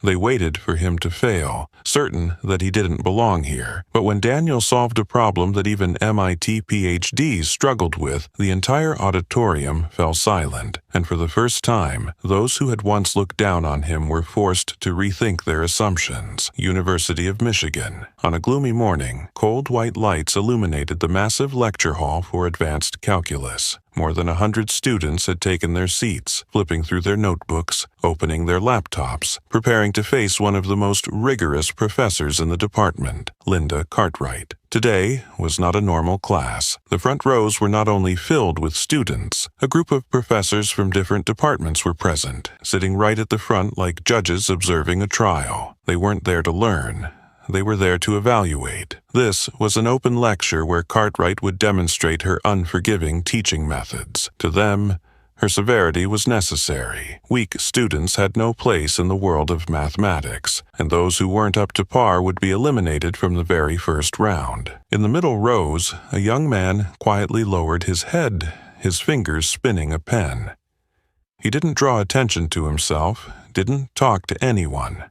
They waited for him to fail, certain that he didn't belong here. But when Daniel solved a problem that even MIT PhDs struggled with, the entire auditorium fell silent, and for the first time, those who had once looked down on him were forced to rethink their assumptions. University of Michigan. On a gloomy morning, cold white lights illuminated the massive lecture hall for advanced calculus. More than 100 students had taken their seats, flipping through their notebooks, opening their laptops, preparing to face one of the most rigorous professors in the department, Linda Cartwright. Today was not a normal class. The front rows were not only filled with students, a group of professors from different departments were present, sitting right at the front like judges observing a trial. They weren't there to learn. They were there to evaluate. This was an open lecture where Cartwright would demonstrate her unforgiving teaching methods. To them, her severity was necessary. Weak students had no place in the world of mathematics, and those who weren't up to par would be eliminated from the very first round. In the middle rows, a young man quietly lowered his head, his fingers spinning a pen. He didn't draw attention to himself, didn't talk to anyone.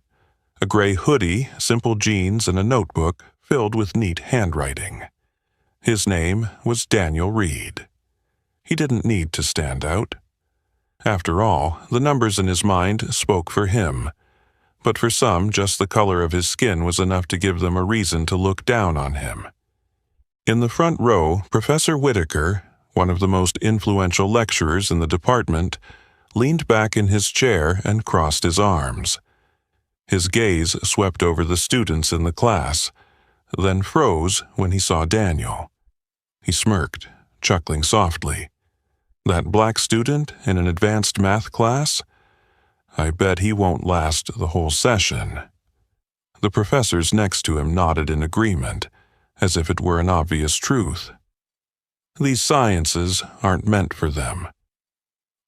A gray hoodie, simple jeans, and a notebook filled with neat handwriting. His name was Daniel Reed. He didn't need to stand out. After all, the numbers in his mind spoke for him. But for some, just the color of his skin was enough to give them a reason to look down on him. In the front row, Professor Whitaker, one of the most influential lecturers in the department, leaned back in his chair and crossed his arms. His gaze swept over the students in the class, then froze when he saw Daniel. He smirked, chuckling softly. That black student in an advanced math class? I bet he won't last the whole session. The professors next to him nodded in agreement, as if it were an obvious truth. These sciences aren't meant for them.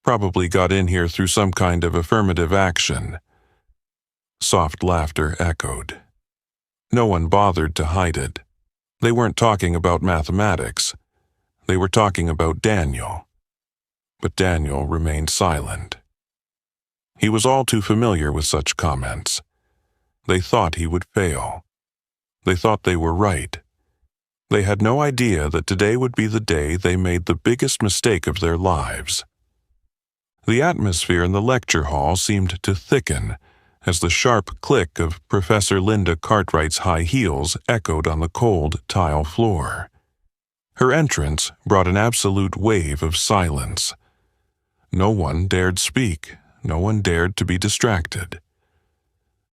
Probably got in here through some kind of affirmative action. Soft laughter echoed. No one bothered to hide it. They weren't talking about mathematics. They were talking about Daniel. But Daniel remained silent. He was all too familiar with such comments. They thought he would fail. They thought they were right. They had no idea that today would be the day they made the biggest mistake of their lives. The atmosphere in the lecture hall seemed to thicken as the sharp click of Professor Linda Cartwright's high heels echoed on the cold tile floor. Her entrance brought an absolute wave of silence. No one dared speak. No one dared to be distracted.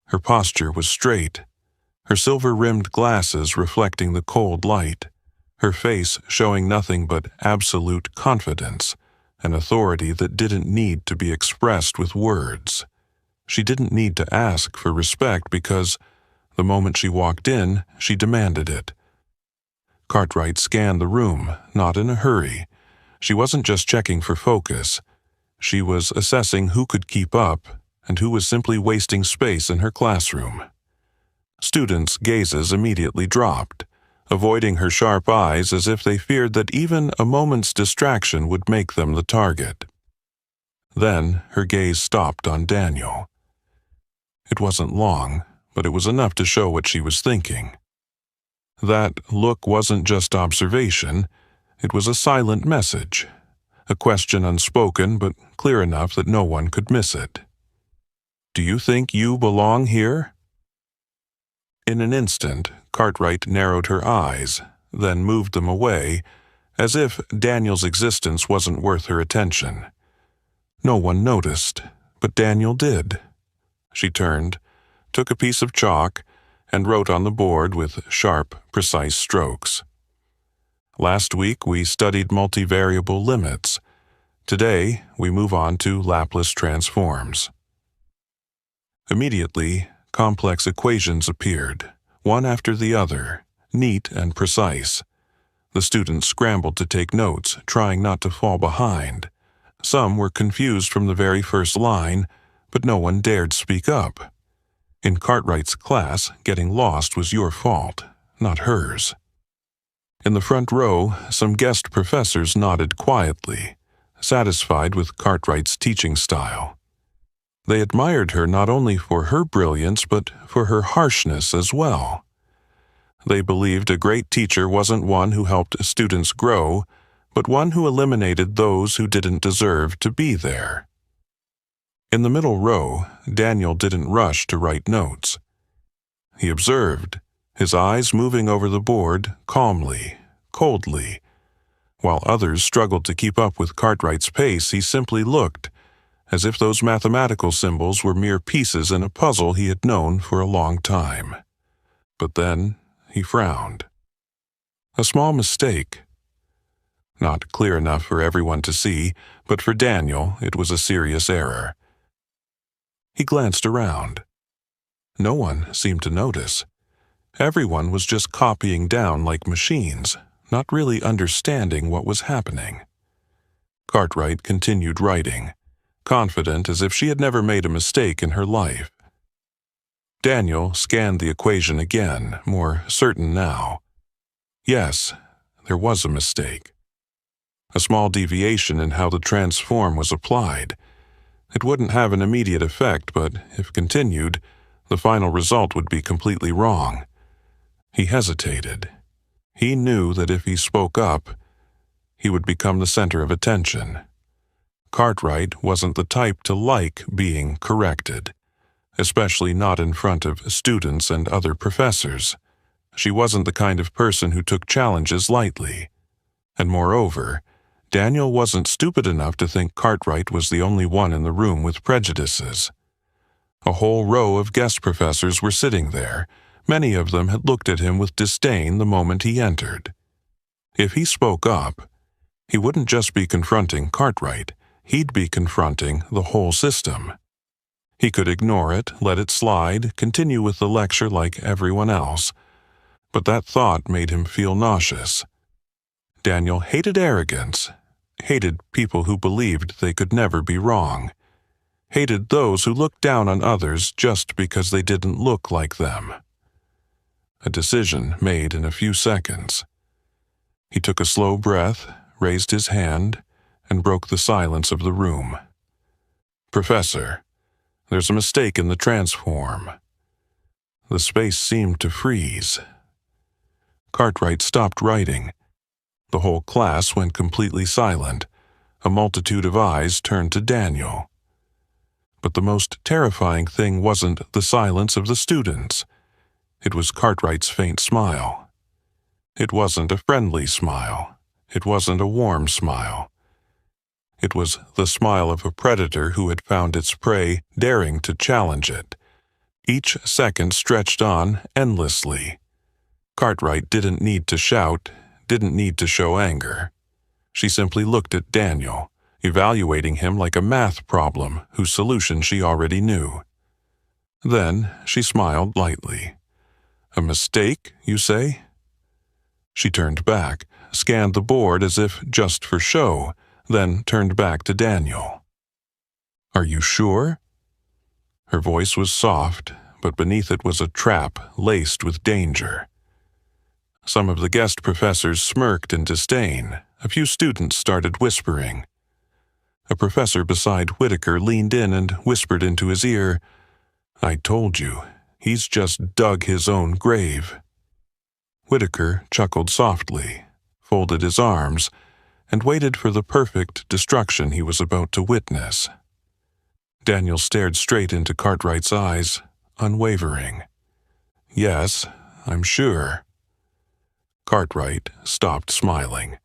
Her posture was straight, her silver-rimmed glasses reflecting the cold light, her face showing nothing but absolute confidence, an authority that didn't need to be expressed with words. She didn't need to ask for respect because, the moment she walked in, she demanded it. Cartwright scanned the room, not in a hurry. She wasn't just checking for focus. She was assessing who could keep up and who was simply wasting space in her classroom. Students' gazes immediately dropped, avoiding her sharp eyes as if they feared that even a moment's distraction would make them the target. Then her gaze stopped on Daniel. It wasn't long, but it was enough to show what she was thinking. That look wasn't just observation, it was a silent message, a question unspoken but clear enough that no one could miss it. Do you think you belong here? In an instant, Cartwright narrowed her eyes, then moved them away, as if Daniel's existence wasn't worth her attention. No one noticed, but Daniel did. She turned, took a piece of chalk, and wrote on the board with sharp, precise strokes. Last week we studied multivariable limits. Today we move on to Laplace transforms. Immediately, complex equations appeared, one after the other, neat and precise. The students scrambled to take notes, trying not to fall behind. Some were confused from the very first line, but no one dared speak up. In Cartwright's class, getting lost was your fault, not hers. In the front row, some guest professors nodded quietly, satisfied with Cartwright's teaching style. They admired her not only for her brilliance but for her harshness as well. They believed a great teacher wasn't one who helped students grow, but one who eliminated those who didn't deserve to be there. In the middle row, Daniel didn't rush to write notes. He observed, his eyes moving over the board calmly, coldly. While others struggled to keep up with Cartwright's pace, he simply looked, as if those mathematical symbols were mere pieces in a puzzle he had known for a long time. But then he frowned. A small mistake. Not clear enough for everyone to see, but for Daniel it was a serious error. He glanced around. No one seemed to notice. Everyone was just copying down like machines, not really understanding what was happening. Cartwright continued writing, confident as if she had never made a mistake in her life. Daniel scanned the equation again, more certain now. Yes, there was a mistake. A small deviation in how the transform was applied. It wouldn't have an immediate effect, but if continued, the final result would be completely wrong. He hesitated. He knew that if he spoke up, he would become the center of attention. Cartwright wasn't the type to like being corrected, especially not in front of students and other professors. She wasn't the kind of person who took challenges lightly. And moreover, Daniel wasn't stupid enough to think Cartwright was the only one in the room with prejudices. A whole row of guest professors were sitting there. Many of them had looked at him with disdain the moment he entered. If he spoke up, he wouldn't just be confronting Cartwright, he'd be confronting the whole system. He could ignore it, let it slide, continue with the lecture like everyone else. But that thought made him feel nauseous. Daniel hated arrogance, hated people who believed they could never be wrong, hated those who looked down on others just because they didn't look like them. A decision made in a few seconds. He took a slow breath, raised his hand, and broke the silence of the room. "Professor, there's a mistake in the transform." The space seemed to freeze. Cartwright stopped writing. The whole class went completely silent. A multitude of eyes turned to Daniel. But the most terrifying thing wasn't the silence of the students. It was Cartwright's faint smile. It wasn't a friendly smile. It wasn't a warm smile. It was the smile of a predator who had found its prey, daring to challenge it. Each second stretched on endlessly. Cartwright didn't need to shout, didn't need to show anger. She simply looked at Daniel, evaluating him like a math problem whose solution she already knew. Then she smiled lightly. "A mistake, you say?" She turned back, scanned the board as if just for show, then turned back to Daniel. "Are you sure?" Her voice was soft, but beneath it was a trap laced with danger. Some of the guest professors smirked in disdain. A few students started whispering. A professor beside Whitaker leaned in and whispered into his ear, "I told you, he's just dug his own grave." Whitaker chuckled softly, folded his arms, and waited for the perfect destruction he was about to witness. Daniel stared straight into Cartwright's eyes, unwavering. "Yes, I'm sure." Cartwright stopped smiling,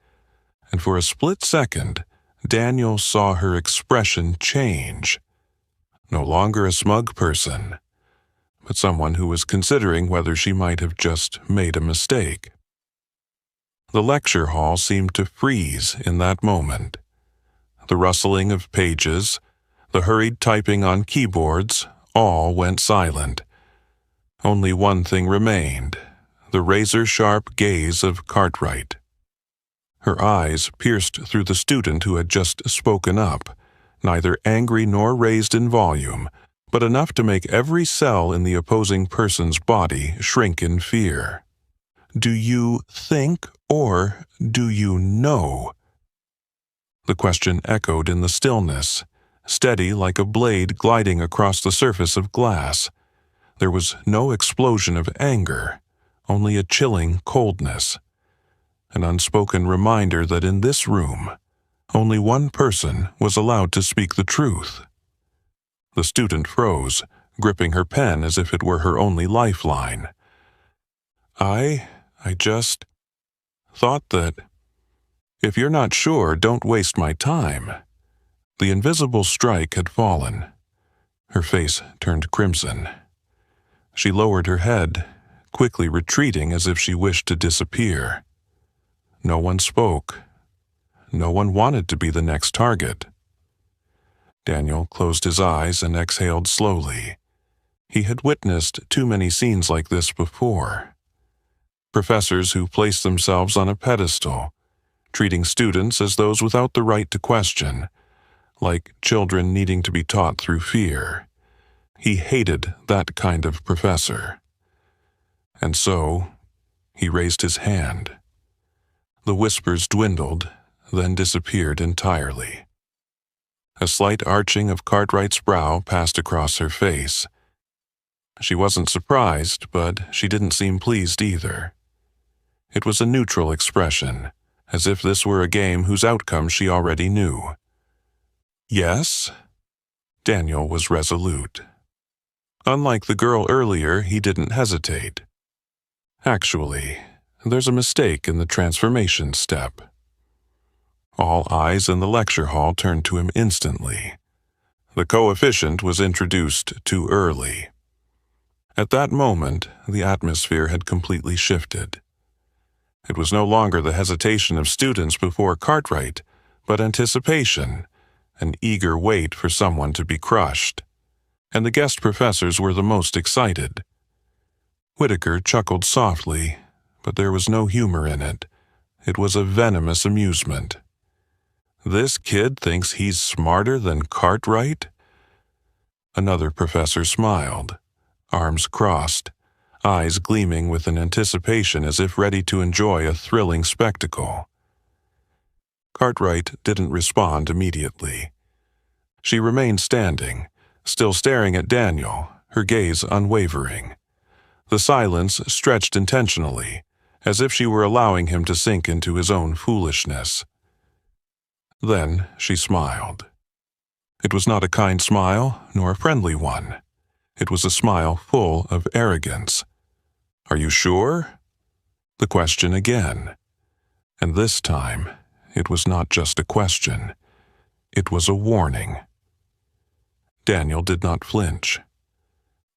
and for a split second, Daniel saw her expression change. No longer a smug person, but someone who was considering whether she might have just made a mistake. The lecture hall seemed to freeze in that moment. The rustling of pages, the hurried typing on keyboards, all went silent. Only one thing remained, the razor-sharp gaze of Cartwright. Her eyes pierced through the student who had just spoken up, neither angry nor raised in volume, but enough to make every cell in the opposing person's body shrink in fear. "Do you think or do you know?" The question echoed in the stillness, steady like a blade gliding across the surface of glass. There was no explosion of anger, only a chilling coldness, an unspoken reminder that in this room, only one person was allowed to speak the truth. The student froze, gripping her pen as if it were her only lifeline. I just thought that, if you're not sure, don't waste my time. The invisible strike had fallen. Her face turned crimson. She lowered her head, quickly retreating as if she wished to disappear. No one spoke. No one wanted to be the next target. Daniel closed his eyes and exhaled slowly. He had witnessed too many scenes like this before. Professors who placed themselves on a pedestal, treating students as those without the right to question, like children needing to be taught through fear. He hated that kind of professor. And so, he raised his hand. The whispers dwindled, then disappeared entirely. A slight arching of Cartwright's brow passed across her face. She wasn't surprised, but she didn't seem pleased either. It was a neutral expression, as if this were a game whose outcome she already knew. Yes? Daniel was resolute. Unlike the girl earlier, he didn't hesitate. Actually, there's a mistake in the transformation step. All eyes in the lecture hall turned to him instantly. The coefficient was introduced too early. At that moment, the atmosphere had completely shifted. It was no longer the hesitation of students before Cartwright, but anticipation, an eager wait for someone to be crushed. And the guest professors were the most excited. Whitaker chuckled softly, but there was no humor in it. It was a venomous amusement. This kid thinks he's smarter than Cartwright? Another professor smiled, arms crossed, eyes gleaming with an anticipation as if ready to enjoy a thrilling spectacle. Cartwright didn't respond immediately. She remained standing, still staring at Daniel, her gaze unwavering. The silence stretched intentionally, as if she were allowing him to sink into his own foolishness. Then she smiled. It was not a kind smile, nor a friendly one. It was a smile full of arrogance. "Are you sure?" The question again. And this time, it was not just a question. It was a warning. Daniel did not flinch.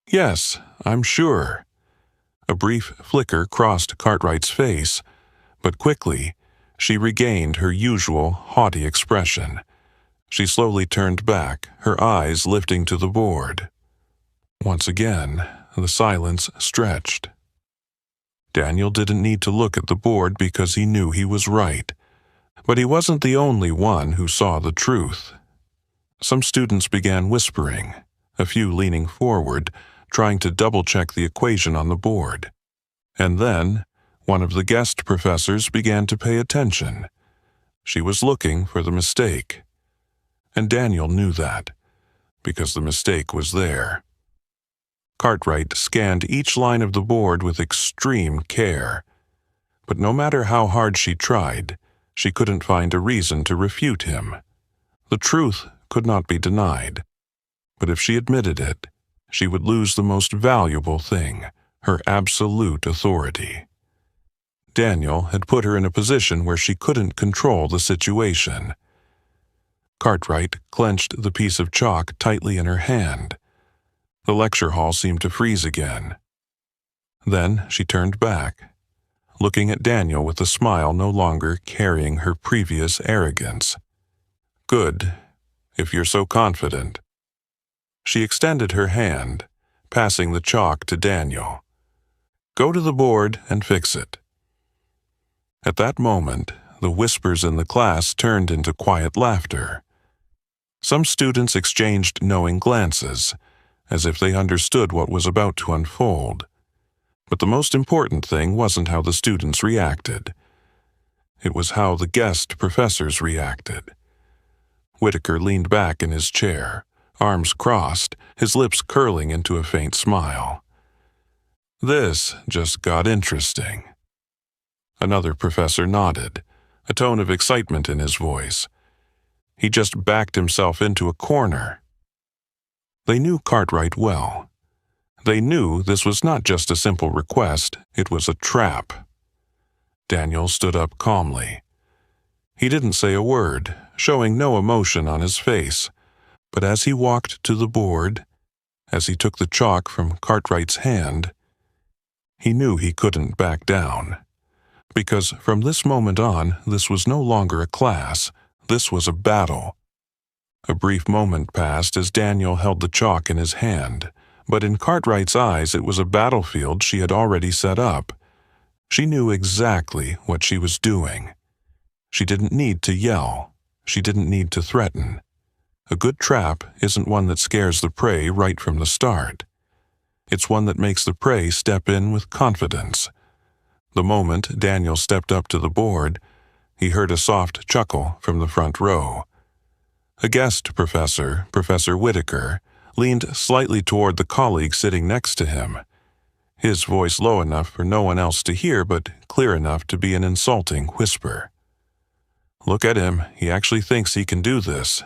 "Yes, I'm sure." A brief flicker crossed Cartwright's face, but quickly, she regained her usual haughty expression. She slowly turned back, her eyes lifting to the board. Once again, the silence stretched. Daniel didn't need to look at the board because he knew he was right. But he wasn't the only one who saw the truth. Some students began whispering, a few leaning forward, trying to double-check the equation on the board. And then, one of the guest professors began to pay attention. She was looking for the mistake. And Daniel knew that, because the mistake was there. Cartwright scanned each line of the board with extreme care. But no matter how hard she tried, she couldn't find a reason to refute him. The truth could not be denied. But if she admitted it, she would lose the most valuable thing, her absolute authority. Daniel had put her in a position where she couldn't control the situation. Cartwright clenched the piece of chalk tightly in her hand. The lecture hall seemed to freeze again. Then she turned back, looking at Daniel with a smile no longer carrying her previous arrogance. "Good, if you're so confident." She extended her hand, passing the chalk to Daniel. "Go to the board and fix it." At that moment, the whispers in the class turned into quiet laughter. Some students exchanged knowing glances, as if they understood what was about to unfold. But the most important thing wasn't how the students reacted. It was how the guest professors reacted. Whitaker leaned back in his chair, arms crossed, his lips curling into a faint smile. This just got interesting. Another professor nodded, a tone of excitement in his voice. He just backed himself into a corner. They knew Cartwright well. They knew this was not just a simple request, it was a trap. Daniel stood up calmly. He didn't say a word, showing no emotion on his face, but as he walked to the board, as he took the chalk from Cartwright's hand, he knew he couldn't back down. Because from this moment on, this was no longer a class, this was a battle. A brief moment passed as Daniel held the chalk in his hand, but in Cartwright's eyes it was a battlefield she had already set up. She knew exactly what she was doing. She didn't need to yell. She didn't need to threaten. A good trap isn't one that scares the prey right from the start. It's one that makes the prey step in with confidence. The moment Daniel stepped up to the board, he heard a soft chuckle from the front row. A guest professor, Professor Whitaker, leaned slightly toward the colleague sitting next to him, his voice low enough for no one else to hear but clear enough to be an insulting whisper. "Look at him, he actually thinks he can do this.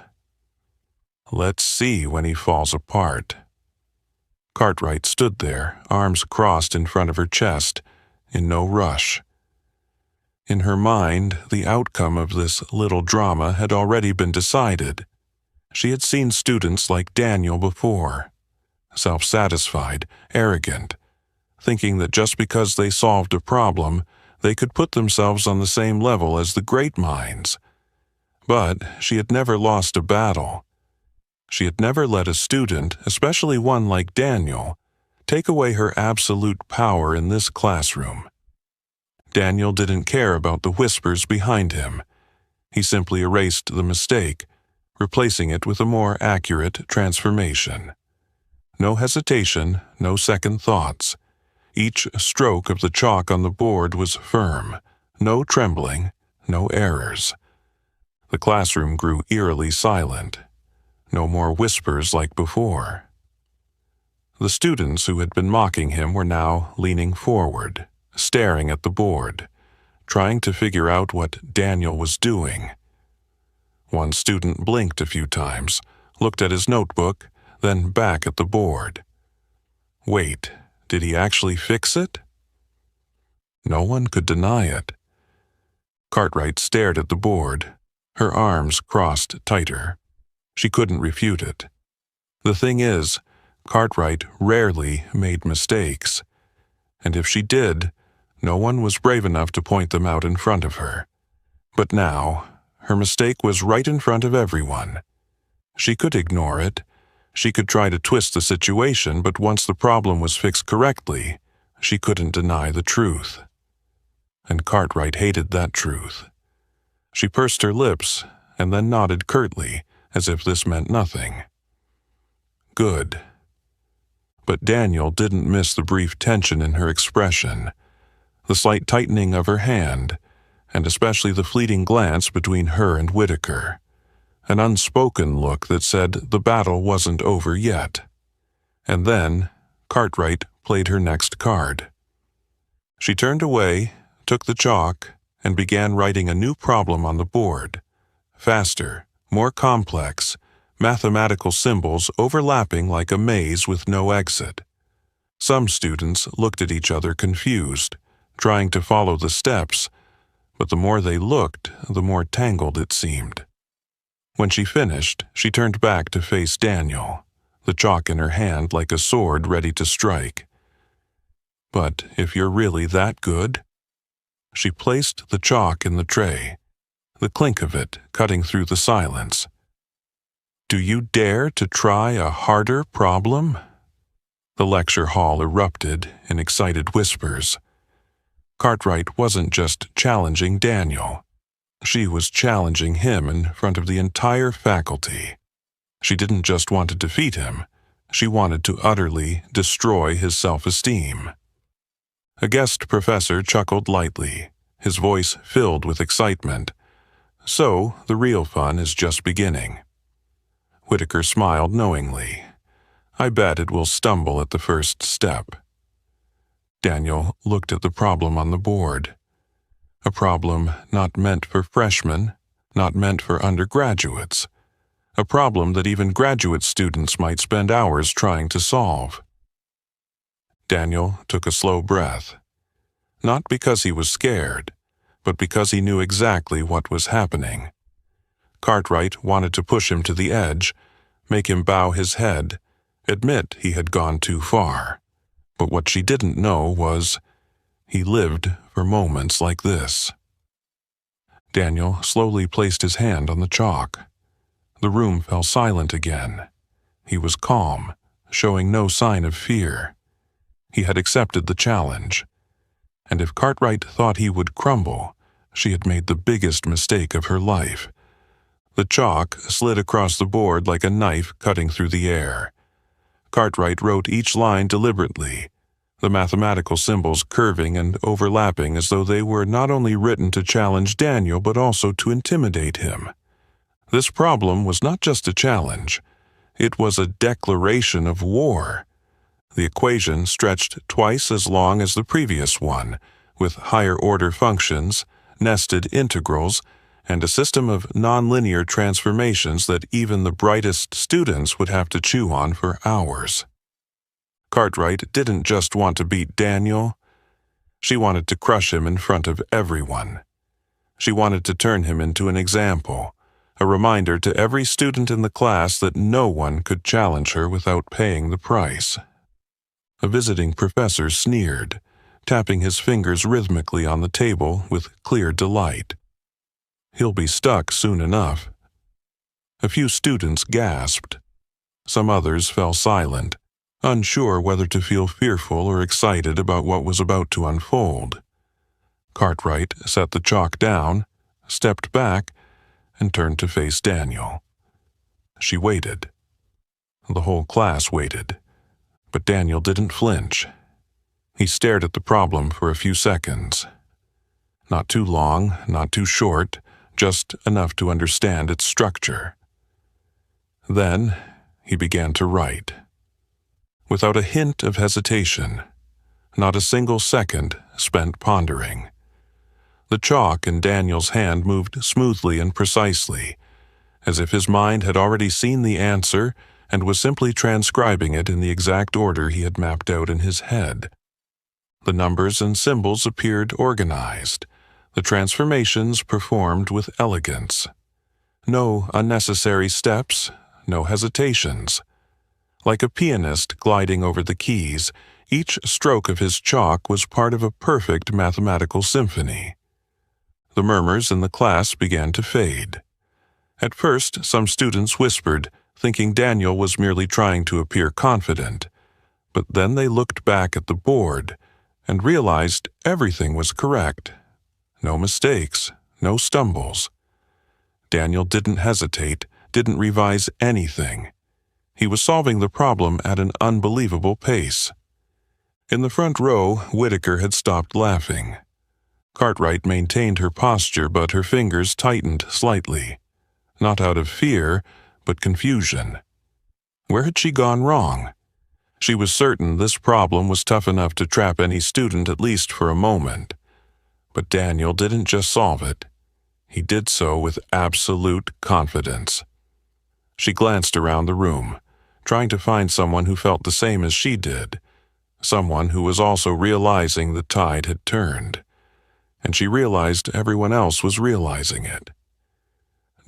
Let's see when he falls apart." Cartwright stood there, arms crossed in front of her chest, in no rush. In her mind, the outcome of this little drama had already been decided. She had seen students like Daniel before, self-satisfied, arrogant, thinking that just because they solved a problem, they could put themselves on the same level as the great minds. But she had never lost a battle. She had never let a student, especially one like Daniel, take away her absolute power in this classroom. Daniel didn't care about the whispers behind him. He simply erased the mistake, replacing it with a more accurate transformation. No hesitation, no second thoughts. Each stroke of the chalk on the board was firm. No trembling, no errors. The classroom grew eerily silent. No more whispers like before. The students who had been mocking him were now leaning forward, staring at the board, trying to figure out what Daniel was doing. One student blinked a few times, looked at his notebook, then back at the board. Wait, did he actually fix it? No one could deny it. Cartwright stared at the board, her arms crossed tighter. She couldn't refute it. The thing is, Cartwright rarely made mistakes, and if she did, no one was brave enough to point them out in front of her. But now, her mistake was right in front of everyone. She could ignore it. She could try to twist the situation, but once the problem was fixed correctly, she couldn't deny the truth. And Cartwright hated that truth. She pursed her lips and then nodded curtly, as if this meant nothing. Good. But Daniel didn't miss the brief tension in her expression, the slight tightening of her hand, and especially the fleeting glance between her and Whitaker. An unspoken look that said the battle wasn't over yet. And then, Cartwright played her next card. She turned away, took the chalk, and began writing a new problem on the board. Faster, more complex, mathematical symbols overlapping like a maze with no exit. Some students looked at each other confused, trying to follow the steps, but the more they looked, the more tangled it seemed. When she finished, she turned back to face Daniel, the chalk in her hand like a sword ready to strike. "But if you're really that good?" She placed the chalk in the tray, the clink of it cutting through the silence. "Do you dare to try a harder problem?" The lecture hall erupted in excited whispers. Cartwright wasn't just challenging Daniel. She was challenging him in front of the entire faculty. She didn't just want to defeat him. She wanted to utterly destroy his self-esteem. A guest professor chuckled lightly, his voice filled with excitement. "So, the real fun is just beginning. Whitaker smiled knowingly. I bet it will stumble at the first step. Daniel looked at the problem on the board. A problem not meant for freshmen, not meant for undergraduates. A problem that even graduate students might spend hours trying to solve. Daniel took a slow breath. Not because he was scared, but because he knew exactly what was happening. Cartwright wanted to push him to the edge, make him bow his head, admit he had gone too far. But what she didn't know was, he lived for moments like this. Daniel slowly placed his hand on the chalk. The room fell silent again. He was calm, showing no sign of fear. He had accepted the challenge. And if Cartwright thought he would crumble, she had made the biggest mistake of her life. The chalk slid across the board like a knife cutting through the air. Cartwright wrote each line deliberately, the mathematical symbols curving and overlapping as though they were not only written to challenge Daniel but also to intimidate him. This problem was not just a challenge. It was a declaration of war. The equation stretched twice as long as the previous one, with higher-order functions, nested integrals, and a system of nonlinear transformations that even the brightest students would have to chew on for hours. Cartwright didn't just want to beat Daniel. She wanted to crush him in front of everyone. She wanted to turn him into an example, a reminder to every student in the class that no one could challenge her without paying the price. A visiting professor sneered, tapping his fingers rhythmically on the table with clear delight. He'll be stuck soon enough. A few students gasped. Some others fell silent, unsure whether to feel fearful or excited about what was about to unfold. Cartwright set the chalk down, stepped back, and turned to face Daniel. She waited. The whole class waited, but Daniel didn't flinch. He stared at the problem for a few seconds. Not too long, not too short, just enough to understand its structure. Then he began to write. Without a hint of hesitation, not a single second spent pondering. The chalk in Daniel's hand moved smoothly and precisely, as if his mind had already seen the answer and was simply transcribing it in the exact order he had mapped out in his head. The numbers and symbols appeared organized, the transformations performed with elegance. No unnecessary steps, no hesitations. Like a pianist gliding over the keys, each stroke of his chalk was part of a perfect mathematical symphony. The murmurs in the class began to fade. At first, some students whispered, thinking Daniel was merely trying to appear confident. But then they looked back at the board and realized everything was correct. No mistakes, no stumbles. Daniel didn't hesitate, didn't revise anything. He was solving the problem at an unbelievable pace. In the front row, Whitaker had stopped laughing. Cartwright maintained her posture, but her fingers tightened slightly. Not out of fear, but confusion. Where had she gone wrong? She was certain this problem was tough enough to trap any student at least for a moment. But Daniel didn't just solve it. He did so with absolute confidence. She glanced around the room, trying to find someone who felt the same as she did, someone who was also realizing the tide had turned. And she realized everyone else was realizing it.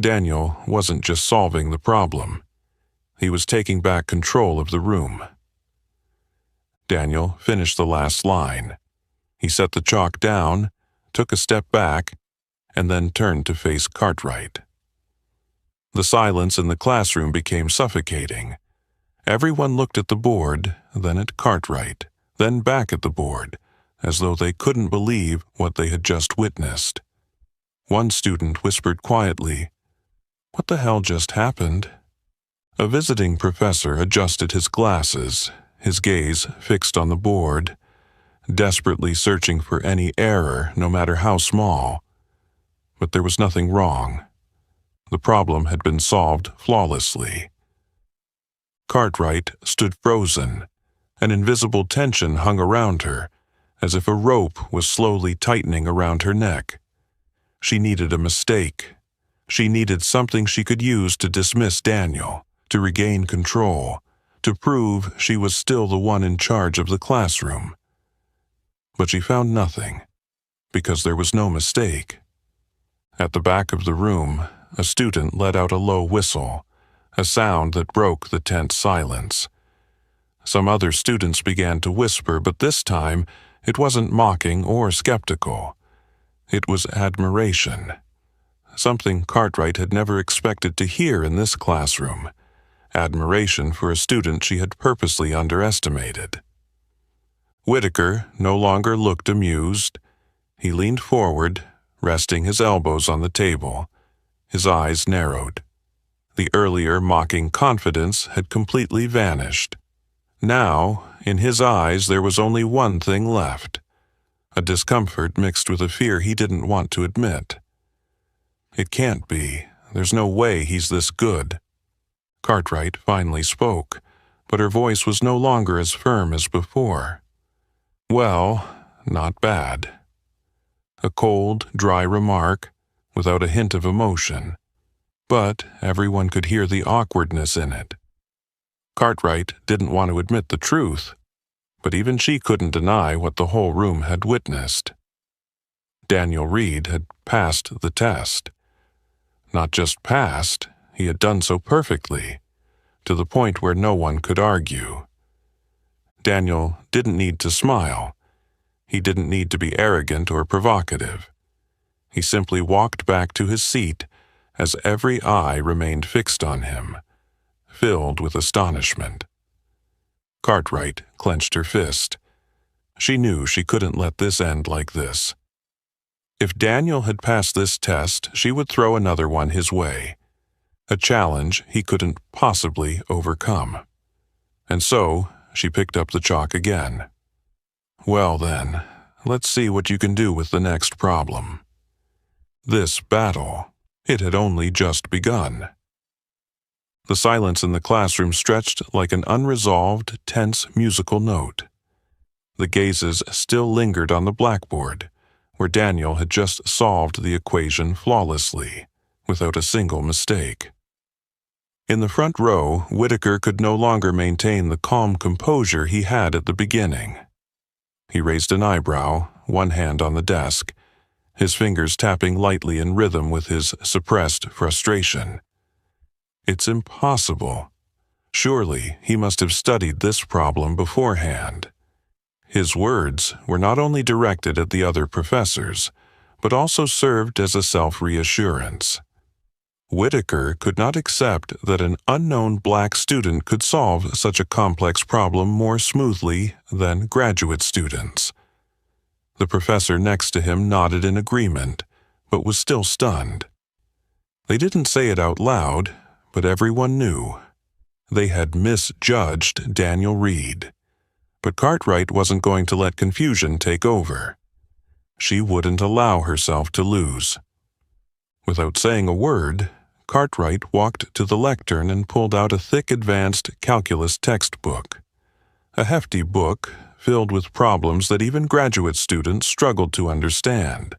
Daniel wasn't just solving the problem. He was taking back control of the room. Daniel finished the last line. He set the chalk down, took a step back, and then turned to face Cartwright. The silence in the classroom became suffocating. Everyone looked at the board, then at Cartwright, then back at the board, as though they couldn't believe what they had just witnessed. One student whispered quietly, "What the hell just happened?" A visiting professor adjusted his glasses, his gaze fixed on the board, desperately searching for any error, no matter how small. But there was nothing wrong. The problem had been solved flawlessly. Cartwright stood frozen. An invisible tension hung around her, as if a rope was slowly tightening around her neck. She needed a mistake. She needed something she could use to dismiss Daniel, to regain control, to prove she was still the one in charge of the classroom. But she found nothing, because there was no mistake. At the back of the room, a student let out a low whistle, a sound that broke the tense silence. Some other students began to whisper, but this time it wasn't mocking or skeptical. It was admiration. Something Cartwright had never expected to hear in this classroom. Admiration for a student she had purposely underestimated. Whitaker no longer looked amused. He leaned forward, resting his elbows on the table. His eyes narrowed. The earlier mocking confidence had completely vanished. Now, in his eyes, there was only one thing left. A discomfort mixed with a fear he didn't want to admit. It can't be. There's no way he's this good. Cartwright finally spoke, but her voice was no longer as firm as before. Well, not bad. A cold, dry remark, without a hint of emotion. But everyone could hear the awkwardness in it. Cartwright didn't want to admit the truth, but even she couldn't deny what the whole room had witnessed. Daniel Reed had passed the test. Not just passed, he had done so perfectly, to the point where no one could argue. Daniel didn't need to smile. He didn't need to be arrogant or provocative. He simply walked back to his seat as every eye remained fixed on him, filled with astonishment. Cartwright clenched her fist. She knew she couldn't let this end like this. If Daniel had passed this test, she would throw another one his way, a challenge he couldn't possibly overcome. And so, she picked up the chalk again. Well then, let's see what you can do with the next problem. This battle, it had only just begun. The silence in the classroom stretched like an unresolved, tense musical note. The gazes still lingered on the blackboard, where Daniel had just solved the equation flawlessly, without a single mistake. In the front row, Whitaker could no longer maintain the calm composure he had at the beginning. He raised an eyebrow, one hand on the desk, his fingers tapping lightly in rhythm with his suppressed frustration. It's impossible. Surely he must have studied this problem beforehand. His words were not only directed at the other professors, but also served as a self-reassurance. Whitaker could not accept that an unknown black student could solve such a complex problem more smoothly than graduate students. The professor next to him nodded in agreement, but was still stunned. They didn't say it out loud, but everyone knew. They had misjudged Daniel Reed. But Cartwright wasn't going to let confusion take over. She wouldn't allow herself to lose. Without saying a word, Cartwright walked to the lectern and pulled out a thick advanced calculus textbook. A hefty book filled with problems that even graduate students struggled to understand.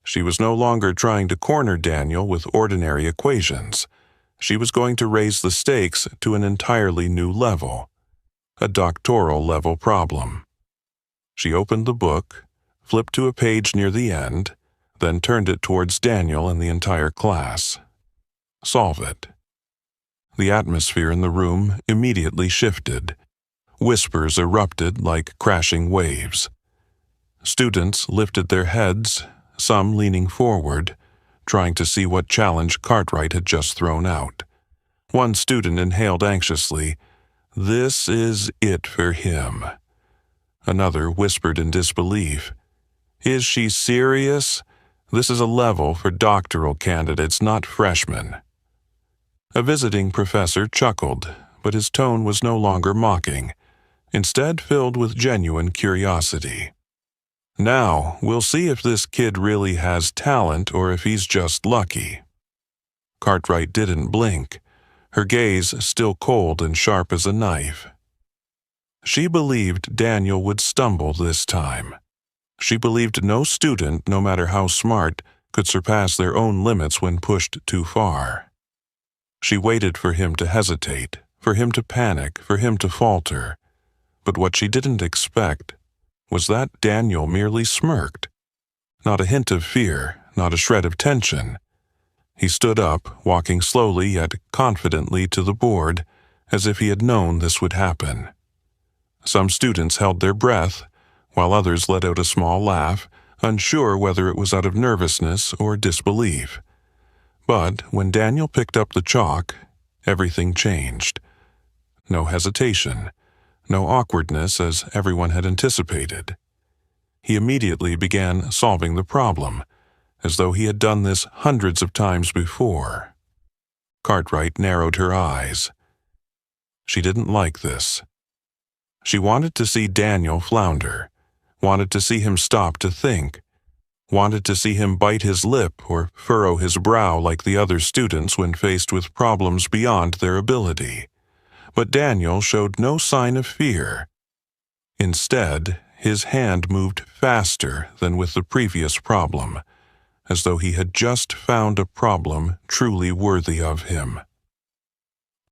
She was no longer trying to corner Daniel with ordinary equations. She was going to raise the stakes to an entirely new level. A doctoral-level problem. She opened the book, flipped to a page near the end, then turned it towards Daniel and the entire class. Solve it. The atmosphere in the room immediately shifted. Whispers erupted like crashing waves. Students lifted their heads, some leaning forward, trying to see what challenge Cartwright had just thrown out. One student inhaled anxiously, "This is it for him." Another whispered in disbelief, "Is she serious? This is a level for doctoral candidates, not freshmen." A visiting professor chuckled, but his tone was no longer mocking, instead filled with genuine curiosity. "Now, we'll see if this kid really has talent or if he's just lucky." Cartwright didn't blink. her gaze still cold and sharp as a knife. She believed Daniel would stumble this time. She believed no student, no matter how smart, could surpass their own limits when pushed too far. She waited for him to hesitate, for him to panic, for him to falter. But what she didn't expect was that Daniel merely smirked. Not a hint of fear, not a shred of tension. He stood up, walking slowly yet confidently to the board, as if he had known this would happen. Some students held their breath, while others let out a small laugh, unsure whether it was out of nervousness or disbelief. But when Daniel picked up the chalk, everything changed. No hesitation, no awkwardness as everyone had anticipated. He immediately began solving the problem, as though he had done this hundreds of times before. Cartwright narrowed her eyes. She didn't like this. She wanted to see Daniel flounder, wanted to see him stop to think, wanted to see him bite his lip or furrow his brow like the other students when faced with problems beyond their ability. But Daniel showed no sign of fear. Instead, his hand moved faster than with the previous problem, as though he had just found a problem truly worthy of him.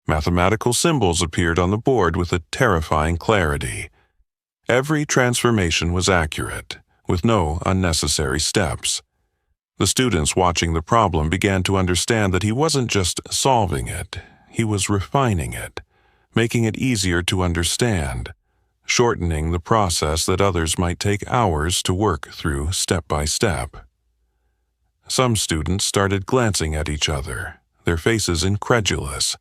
Mathematical symbols appeared on the board with a terrifying clarity. Every transformation was accurate, with no unnecessary steps. The students watching the problem began to understand that he wasn't just solving it, he was refining it, making it easier to understand, shortening the process that others might take hours to work through step by step. Some students started glancing at each other, their faces incredulous.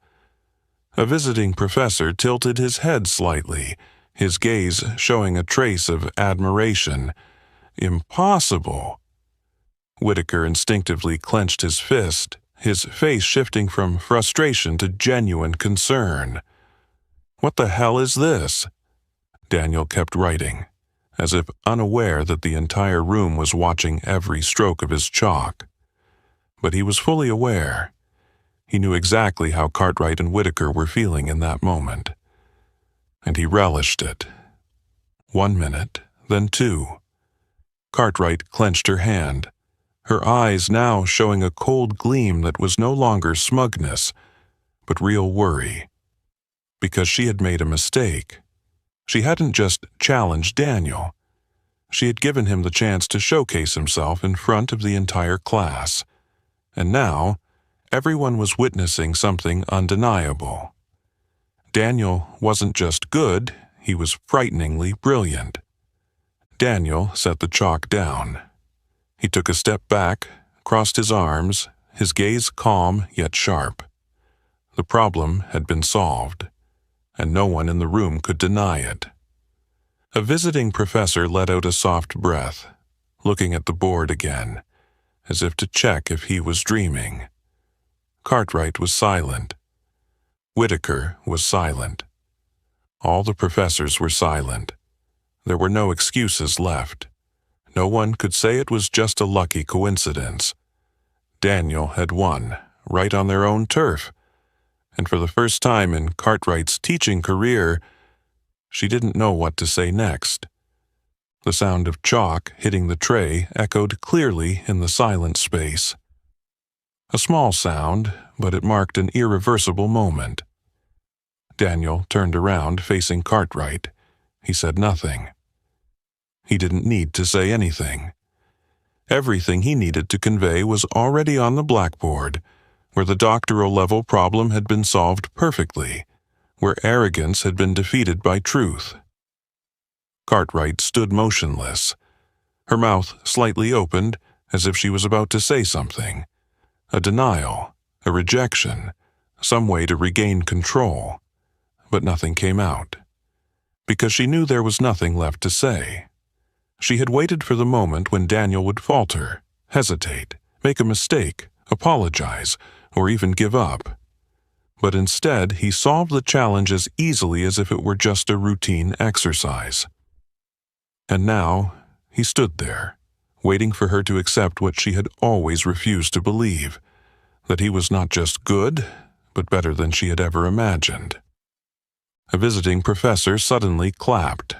A visiting professor tilted his head slightly, his gaze showing a trace of admiration. Impossible! Whitaker instinctively clenched his fist, his face shifting from frustration to genuine concern. What the hell is this? Daniel kept writing, as if unaware that the entire room was watching every stroke of his chalk. But he was fully aware. He knew exactly how Cartwright and Whitaker were feeling in that moment. And he relished it. 1 minute, then 2. Cartwright clenched her hand, her eyes now showing a cold gleam that was no longer smugness, but real worry. Because she had made a mistake. She hadn't just challenged Daniel. She had given him the chance to showcase himself in front of the entire class. And now, everyone was witnessing something undeniable. Daniel wasn't just good, he was frighteningly brilliant. Daniel set the chalk down. He took a step back, crossed his arms, his gaze calm yet sharp. The problem had been solved, and no one in the room could deny it. A visiting professor let out a soft breath, looking at the board again, as if to check if he was dreaming. Cartwright was silent. Whitaker was silent. All the professors were silent. There were no excuses left. No one could say it was just a lucky coincidence. Daniel had won, right on their own turf. And for the first time in Cartwright's teaching career, she didn't know what to say next. The sound of chalk hitting the tray echoed clearly in the silent space. A small sound, but it marked an irreversible moment. Daniel turned around, facing Cartwright. He said nothing. He didn't need to say anything. Everything he needed to convey was already on the blackboard, where the doctoral-level problem had been solved perfectly, where arrogance had been defeated by truth. Cartwright stood motionless, her mouth slightly opened as if she was about to say something. A denial, a rejection, some way to regain control. But nothing came out, because she knew there was nothing left to say. She had waited for the moment when Daniel would falter, hesitate, make a mistake, apologize, or even give up. But instead, he solved the challenge as easily as if it were just a routine exercise. And now, he stood there, waiting for her to accept what she had always refused to believe, that he was not just good, but better than she had ever imagined. A visiting professor suddenly clapped,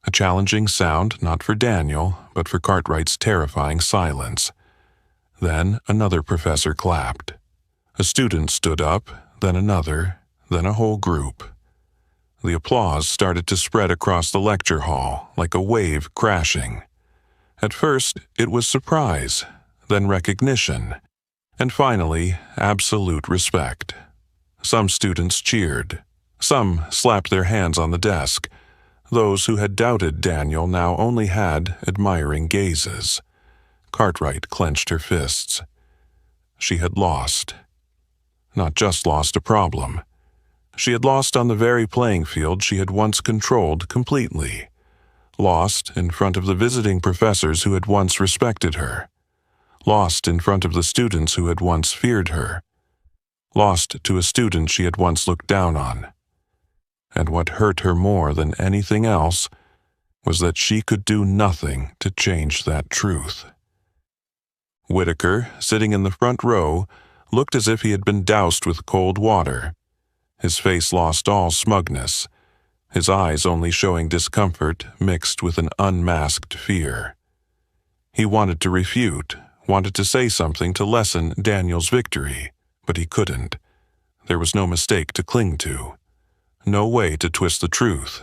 a challenging sound not for Daniel, but for Cartwright's terrifying silence. Then another professor clapped. A student stood up, then another, then a whole group. The applause started to spread across the lecture hall like a wave crashing. At first, it was surprise, then recognition, and finally, absolute respect. Some students cheered. Some slapped their hands on the desk. Those who had doubted Daniel now only had admiring gazes. Cartwright clenched her fists. She had lost. Not just lost a problem. She had lost on the very playing field she had once controlled completely. Lost in front of the visiting professors who had once respected her. Lost in front of the students who had once feared her. Lost to a student she had once looked down on. And what hurt her more than anything else was that she could do nothing to change that truth. Whitaker, sitting in the front row, looked as if he had been doused with cold water. His face lost all smugness, his eyes only showing discomfort mixed with an unmasked fear. He wanted to refute, wanted to say something to lessen Daniel's victory, but he couldn't. There was no mistake to cling to, no way to twist the truth.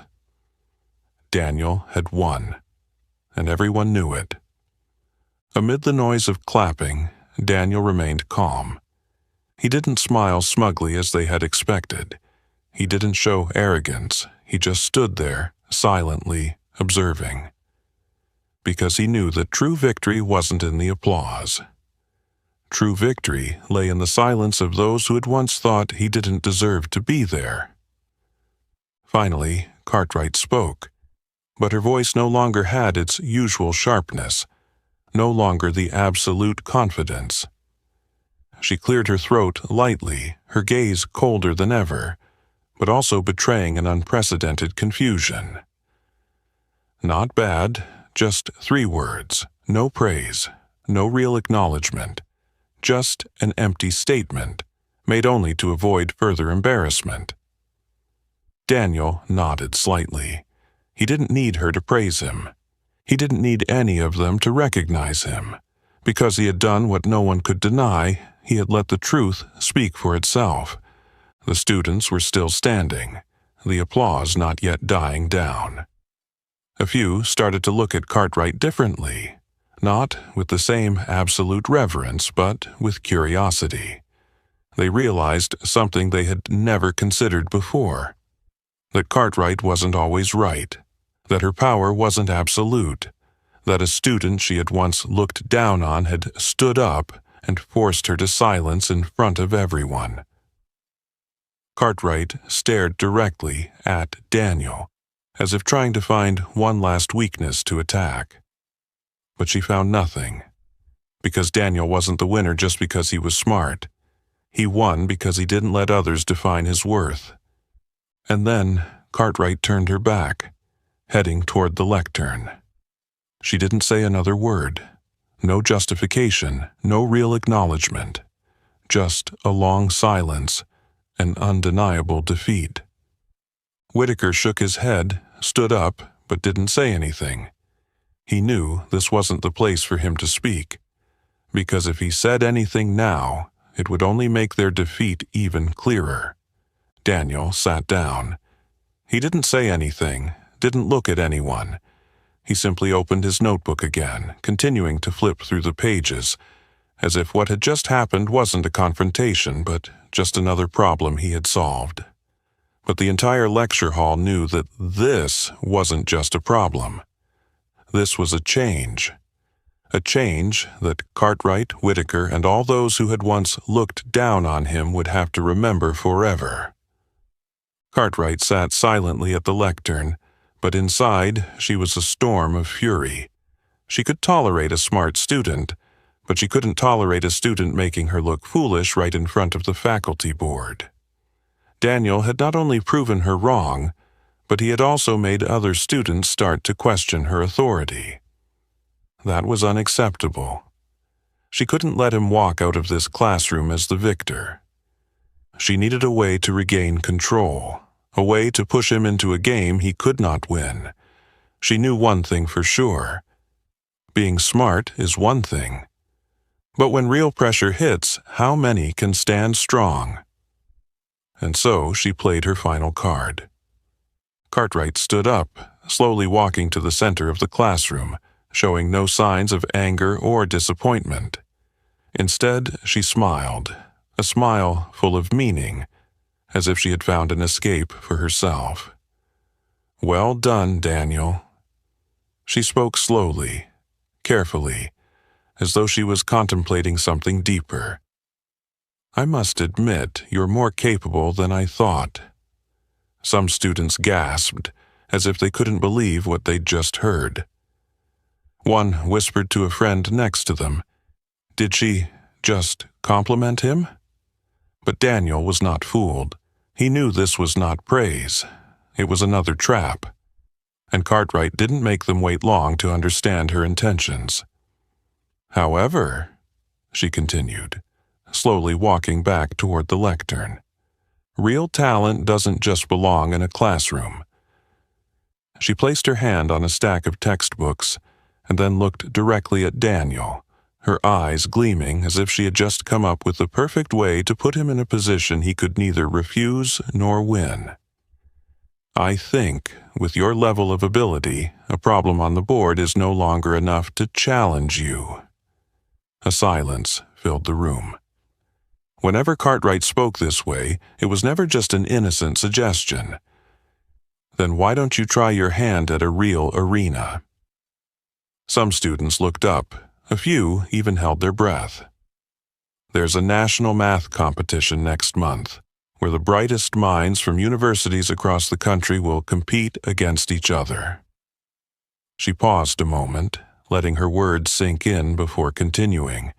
Daniel had won, and everyone knew it. Amid the noise of clapping, Daniel remained calm. He didn't smile smugly as they had expected. He didn't show arrogance. He just stood there, silently observing. Because he knew that true victory wasn't in the applause. True victory lay in the silence of those who had once thought he didn't deserve to be there. Finally, Cartwright spoke, but her voice no longer had its usual sharpness, no longer the absolute confidence. She cleared her throat lightly, her gaze colder than ever, but also betraying an unprecedented confusion. Not bad, just 3 words, no praise, no real acknowledgement, just an empty statement, made only to avoid further embarrassment. Daniel nodded slightly. He didn't need her to praise him. He didn't need any of them to recognize him. Because he had done what no one could deny, he had let the truth speak for itself. The students were still standing, the applause not yet dying down. A few started to look at Cartwright differently, not with the same absolute reverence, but with curiosity. They realized something they had never considered before, that Cartwright wasn't always right, that her power wasn't absolute, that a student she had once looked down on had stood up and forced her to silence in front of everyone. Cartwright stared directly at Daniel, as if trying to find one last weakness to attack. But she found nothing, because Daniel wasn't the winner just because he was smart. He won because he didn't let others define his worth. And then Cartwright turned her back, heading toward the lectern. She didn't say another word. No justification, no real acknowledgement. Just a long silence, an undeniable defeat. Whitaker shook his head, stood up, but didn't say anything. He knew this wasn't the place for him to speak, because if he said anything now, it would only make their defeat even clearer. Daniel sat down. He didn't say anything, didn't look at anyone. He simply opened his notebook again, continuing to flip through the pages, as if what had just happened wasn't a confrontation, but just another problem he had solved. But the entire lecture hall knew that this wasn't just a problem. This was a change that Cartwright, Whitaker, and all those who had once looked down on him would have to remember forever. Cartwright sat silently at the lectern, but inside she was a storm of fury. She could tolerate a smart student, but she couldn't tolerate a student making her look foolish right in front of the faculty board. Daniel had not only proven her wrong, but he had also made other students start to question her authority. That was unacceptable. She couldn't let him walk out of this classroom as the victor. She needed a way to regain control, a way to push him into a game he could not win. She knew one thing for sure. Being smart is one thing. But when real pressure hits, how many can stand strong? And so she played her final card. Cartwright stood up, slowly walking to the center of the classroom, showing no signs of anger or disappointment. Instead, she smiled, a smile full of meaning, as if she had found an escape for herself. "Well done, Daniel." She spoke slowly, carefully, as though she was contemplating something deeper. "I must admit you're more capable than I thought." Some students gasped, as if they couldn't believe what they'd just heard. One whispered to a friend next to them, "Did she just compliment him?" But Daniel was not fooled. He knew this was not praise. It was another trap. And Cartwright didn't make them wait long to understand her intentions. "However," she continued, slowly walking back toward the lectern, "real talent doesn't just belong in a classroom." She placed her hand on a stack of textbooks and then looked directly at Daniel, her eyes gleaming as if she had just come up with the perfect way to put him in a position he could neither refuse nor win. "I think, with your level of ability, a problem on the board is no longer enough to challenge you." A silence filled the room. Whenever Cartwright spoke this way, it was never just an innocent suggestion. "Then why don't you try your hand at a real arena?" Some students looked up. A few even held their breath. "There's a national math competition next month, where the brightest minds from universities across the country will compete against each other." She paused a moment, letting her words sink in before continuing.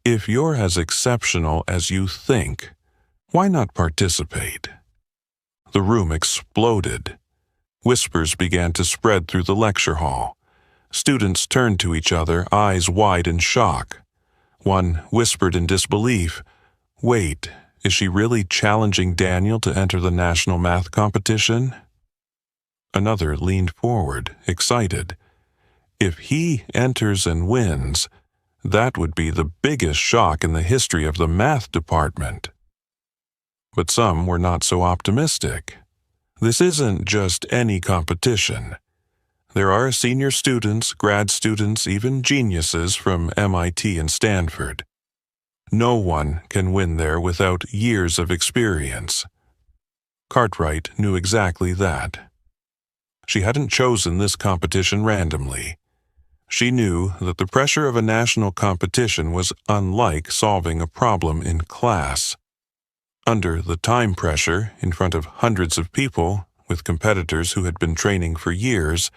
"If you're as exceptional as you think, why not participate?" The room exploded. Whispers began to spread through the lecture hall. Students turned to each other, eyes wide in shock. One whispered in disbelief, "Wait, is she really challenging Daniel to enter the national math competition?" Another leaned forward, excited. "If he enters and wins, that would be the biggest shock in the history of the math department." But some were not so optimistic. This isn't just any competition. There are senior students, grad students, even geniuses from MIT and Stanford. No one can win there without years of experience. Cartwright knew exactly that. She hadn't chosen this competition randomly. She knew that the pressure of a national competition was unlike solving a problem in class. Under the time pressure, in front of hundreds of people, with competitors who had been training for years,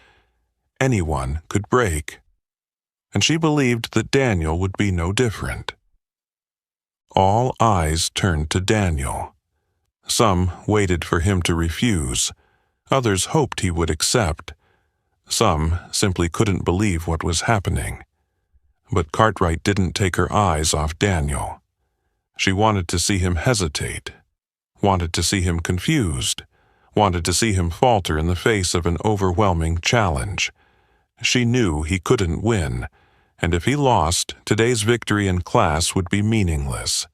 anyone could break. And she believed that Daniel would be no different. All eyes turned to Daniel. Some waited for him to refuse. Others hoped he would accept. Some simply couldn't believe what was happening. But Cartwright didn't take her eyes off Daniel. She wanted to see him hesitate, wanted to see him confused, wanted to see him falter in the face of an overwhelming challenge. She knew he couldn't win, and if he lost, today's victory in class would be meaningless.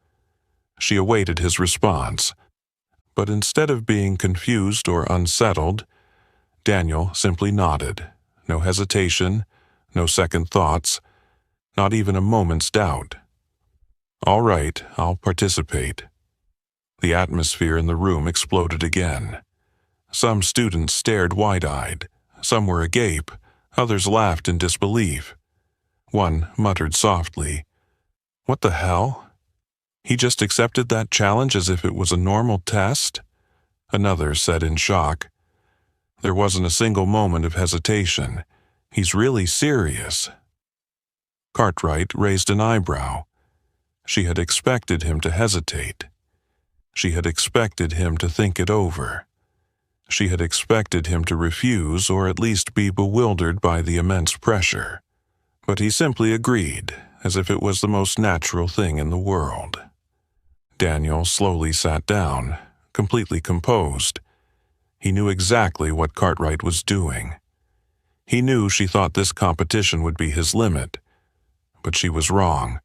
She awaited his response, but instead of being confused or unsettled, Daniel simply nodded. No hesitation, no second thoughts, not even a moment's doubt. "All right, I'll participate." The atmosphere in the room exploded again. Some students stared wide-eyed, some were agape, others laughed in disbelief. One muttered softly, "What the hell? He just accepted that challenge as if it was a normal test?" Another said in shock, "There wasn't a single moment of hesitation. He's really serious." Cartwright raised an eyebrow. She had expected him to hesitate. She had expected him to think it over. She had expected him to refuse or at least be bewildered by the immense pressure. But he simply agreed, as if it was the most natural thing in the world. Daniel slowly sat down, completely composed. He knew exactly what Cartwright was doing. He knew she thought this competition would be his limit, but she was wrong,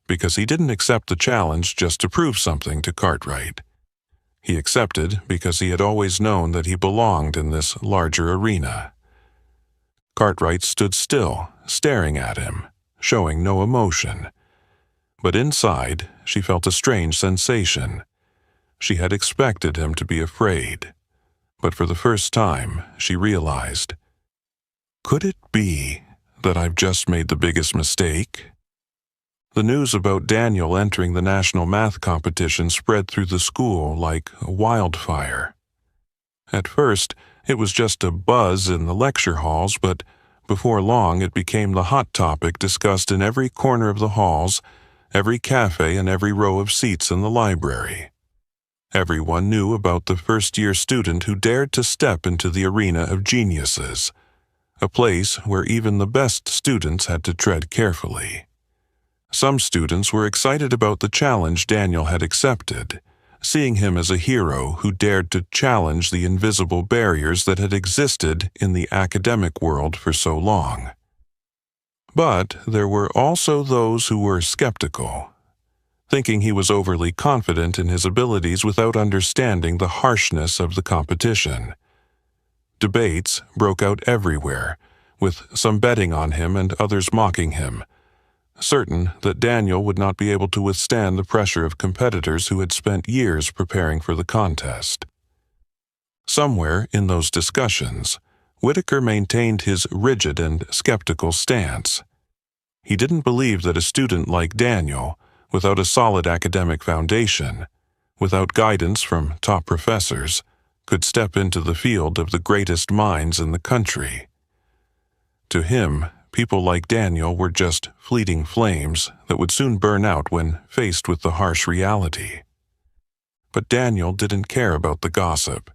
because he didn't accept the challenge just to prove something to Cartwright. He accepted because he had always known that he belonged in this larger arena. Cartwright stood still, staring at him, showing no emotion. But inside, she felt a strange sensation. She had expected him to be afraid, but for the first time, she realized, could it be that I've just made the biggest mistake? The news about Daniel entering the national math competition spread through the school like wildfire. At first, it was just a buzz in the lecture halls, but before long it became the hot topic discussed in every corner of the halls, every cafe, and every row of seats in the library. Everyone knew about the first-year student who dared to step into the arena of geniuses, a place where even the best students had to tread carefully. Some students were excited about the challenge Daniel had accepted, seeing him as a hero who dared to challenge the invisible barriers that had existed in the academic world for so long. But there were also those who were skeptical, thinking he was overly confident in his abilities without understanding the harshness of the competition. Debates broke out everywhere, with some betting on him and others mocking him, certain that Daniel would not be able to withstand the pressure of competitors who had spent years preparing for the contest. Somewhere in those discussions, Whitaker maintained his rigid and skeptical stance. He didn't believe that a student like Daniel, without a solid academic foundation, without guidance from top professors, could step into the field of the greatest minds in the country. To him, people like Daniel were just fleeting flames that would soon burn out when faced with the harsh reality. But Daniel didn't care about the gossip.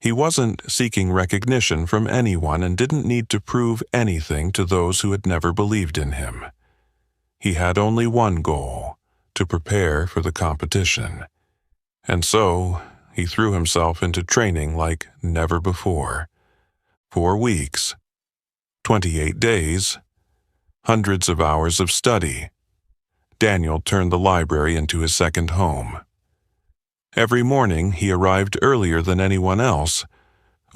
He wasn't seeking recognition from anyone and didn't need to prove anything to those who had never believed in him. He had only one goal: to prepare for the competition. And so, he threw himself into training like never before. 4 weeks, 28 days, hundreds of hours of study. Daniel turned the library into his second home. Every morning he arrived earlier than anyone else,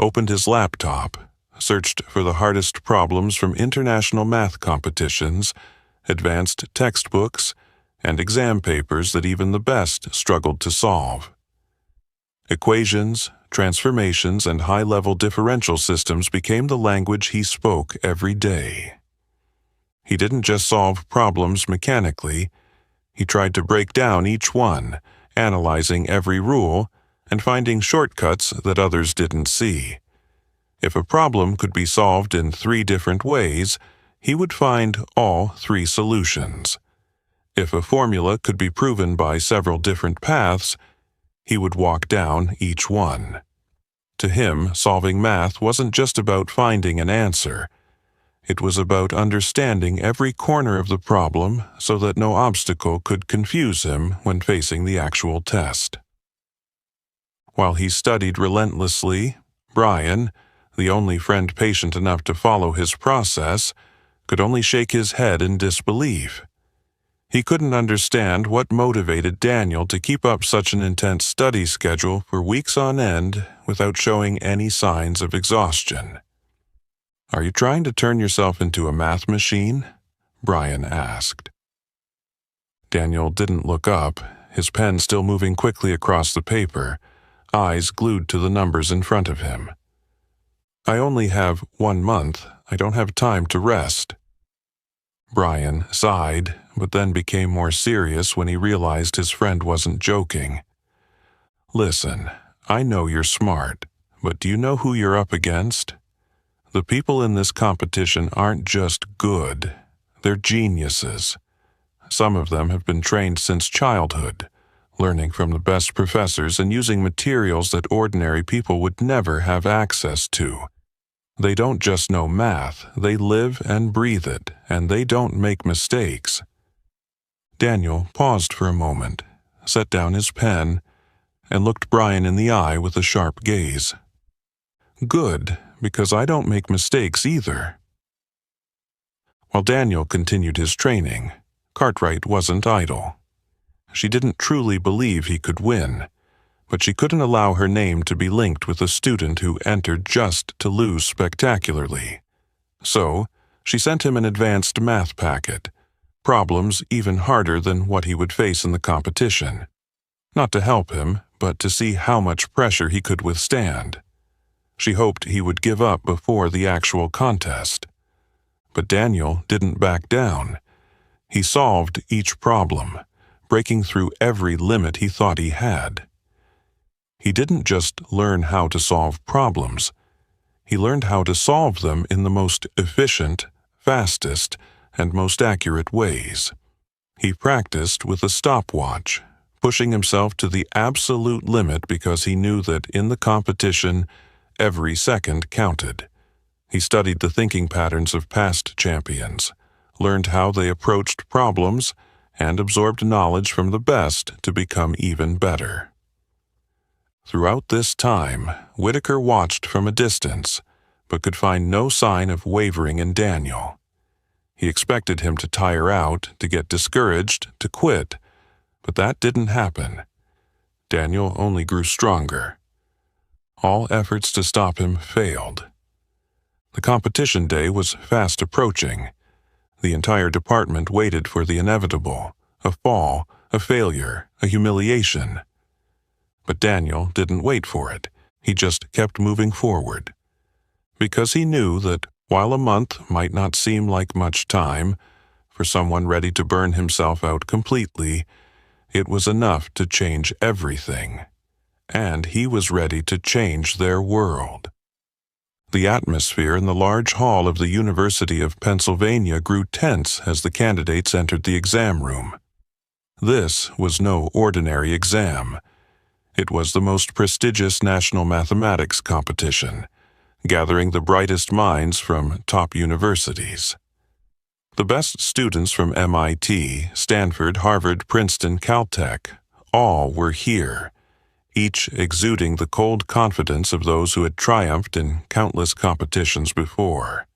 opened his laptop, searched for the hardest problems from international math competitions, advanced textbooks, and exam papers that even the best struggled to solve. Equations, transformations, and high-level differential systems became the language he spoke every day. He didn't just solve problems mechanically. He tried to break down each one, analyzing every rule and finding shortcuts that others didn't see. If a problem could be solved in 3 different ways, he would find all 3 solutions. If a formula could be proven by several different paths, he would walk down each one. To him, solving math wasn't just about finding an answer. It was about understanding every corner of the problem so that no obstacle could confuse him when facing the actual test. While he studied relentlessly, Brian, the only friend patient enough to follow his process, could only shake his head in disbelief. He couldn't understand what motivated Daniel to keep up such an intense study schedule for weeks on end without showing any signs of exhaustion. "Are you trying to turn yourself into a math machine?" Brian asked. Daniel didn't look up, his pen still moving quickly across the paper, eyes glued to the numbers in front of him. "I only have 1 month. I don't have time to rest." Brian sighed, but then became more serious when he realized his friend wasn't joking. "Listen, I know you're smart, but do you know who you're up against? The people in this competition aren't just good, they're geniuses. Some of them have been trained since childhood, learning from the best professors and using materials that ordinary people would never have access to. They don't just know math, they live and breathe it, and they don't make mistakes." Daniel paused for a moment, set down his pen, and looked Brian in the eye with a sharp gaze. "Good, because I don't make mistakes either." While Daniel continued his training, Cartwright wasn't idle. She didn't truly believe he could win, but she couldn't allow her name to be linked with a student who entered just to lose spectacularly. So, she sent him an advanced math packet, problems even harder than what he would face in the competition. Not to help him, but to see how much pressure he could withstand. She hoped he would give up before the actual contest. But Daniel didn't back down. He solved each problem, breaking through every limit he thought he had. He didn't just learn how to solve problems. He learned how to solve them in the most efficient, fastest, and most accurate ways. He practiced with a stopwatch, pushing himself to the absolute limit because he knew that in the competition, every second counted. He studied the thinking patterns of past champions, learned how they approached problems, and absorbed knowledge from the best to become even better. Throughout this time, Whitaker watched from a distance, but could find no sign of wavering in Daniel. He expected him to tire out, to get discouraged, to quit, but that didn't happen. Daniel only grew stronger. All efforts to stop him failed. The competition day was fast approaching. The entire department waited for the inevitable, a fall, a failure, a humiliation. But Daniel didn't wait for it. He just kept moving forward. Because he knew that while a month might not seem like much time, for someone ready to burn himself out completely, it was enough to change everything. And he was ready to change their world. The atmosphere in the large hall of the University of Pennsylvania grew tense as the candidates entered the exam room. This was no ordinary exam. It was the most prestigious national mathematics competition, gathering the brightest minds from top universities. The best students from MIT, Stanford, Harvard, Princeton, Caltech, all were here, each exuding the cold confidence of those who had triumphed in countless competitions before.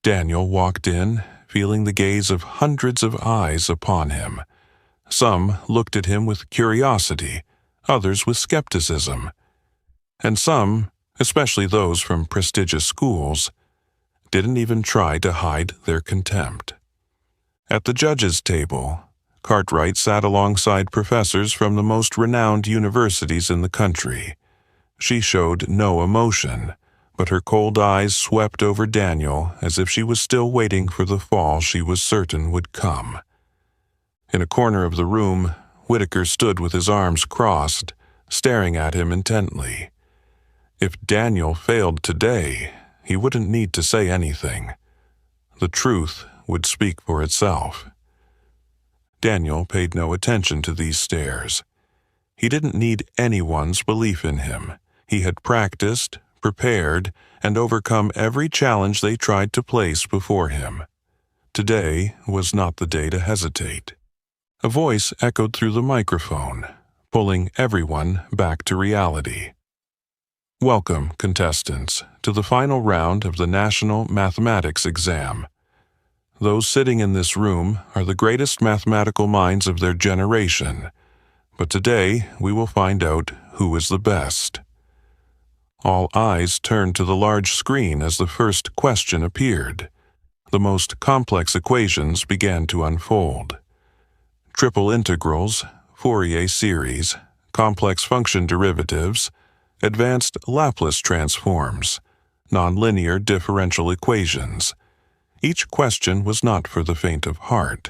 Daniel walked in, feeling the gaze of hundreds of eyes upon him. Some looked at him with curiosity, others with skepticism, and some, especially those from prestigious schools, didn't even try to hide their contempt. At the judges' table, Cartwright sat alongside professors from the most renowned universities in the country. She showed no emotion, but her cold eyes swept over Daniel as if she was still waiting for the fall she was certain would come. In a corner of the room, Whitaker stood with his arms crossed, staring at him intently. If Daniel failed today, he wouldn't need to say anything. The truth would speak for itself. Daniel paid no attention to these stares. He didn't need anyone's belief in him. He had practiced, prepared, and overcome every challenge they tried to place before him. Today was not the day to hesitate. A voice echoed through the microphone, pulling everyone back to reality. Welcome, contestants, to the final round of the National Mathematics Exam. Those sitting in this room are the greatest mathematical minds of their generation, but today we will find out who is the best. All eyes turned to the large screen as the first question appeared. The most complex equations began to unfold. Triple integrals, Fourier series, complex function derivatives, advanced Laplace transforms, nonlinear differential equations. Each question was not for the faint of heart.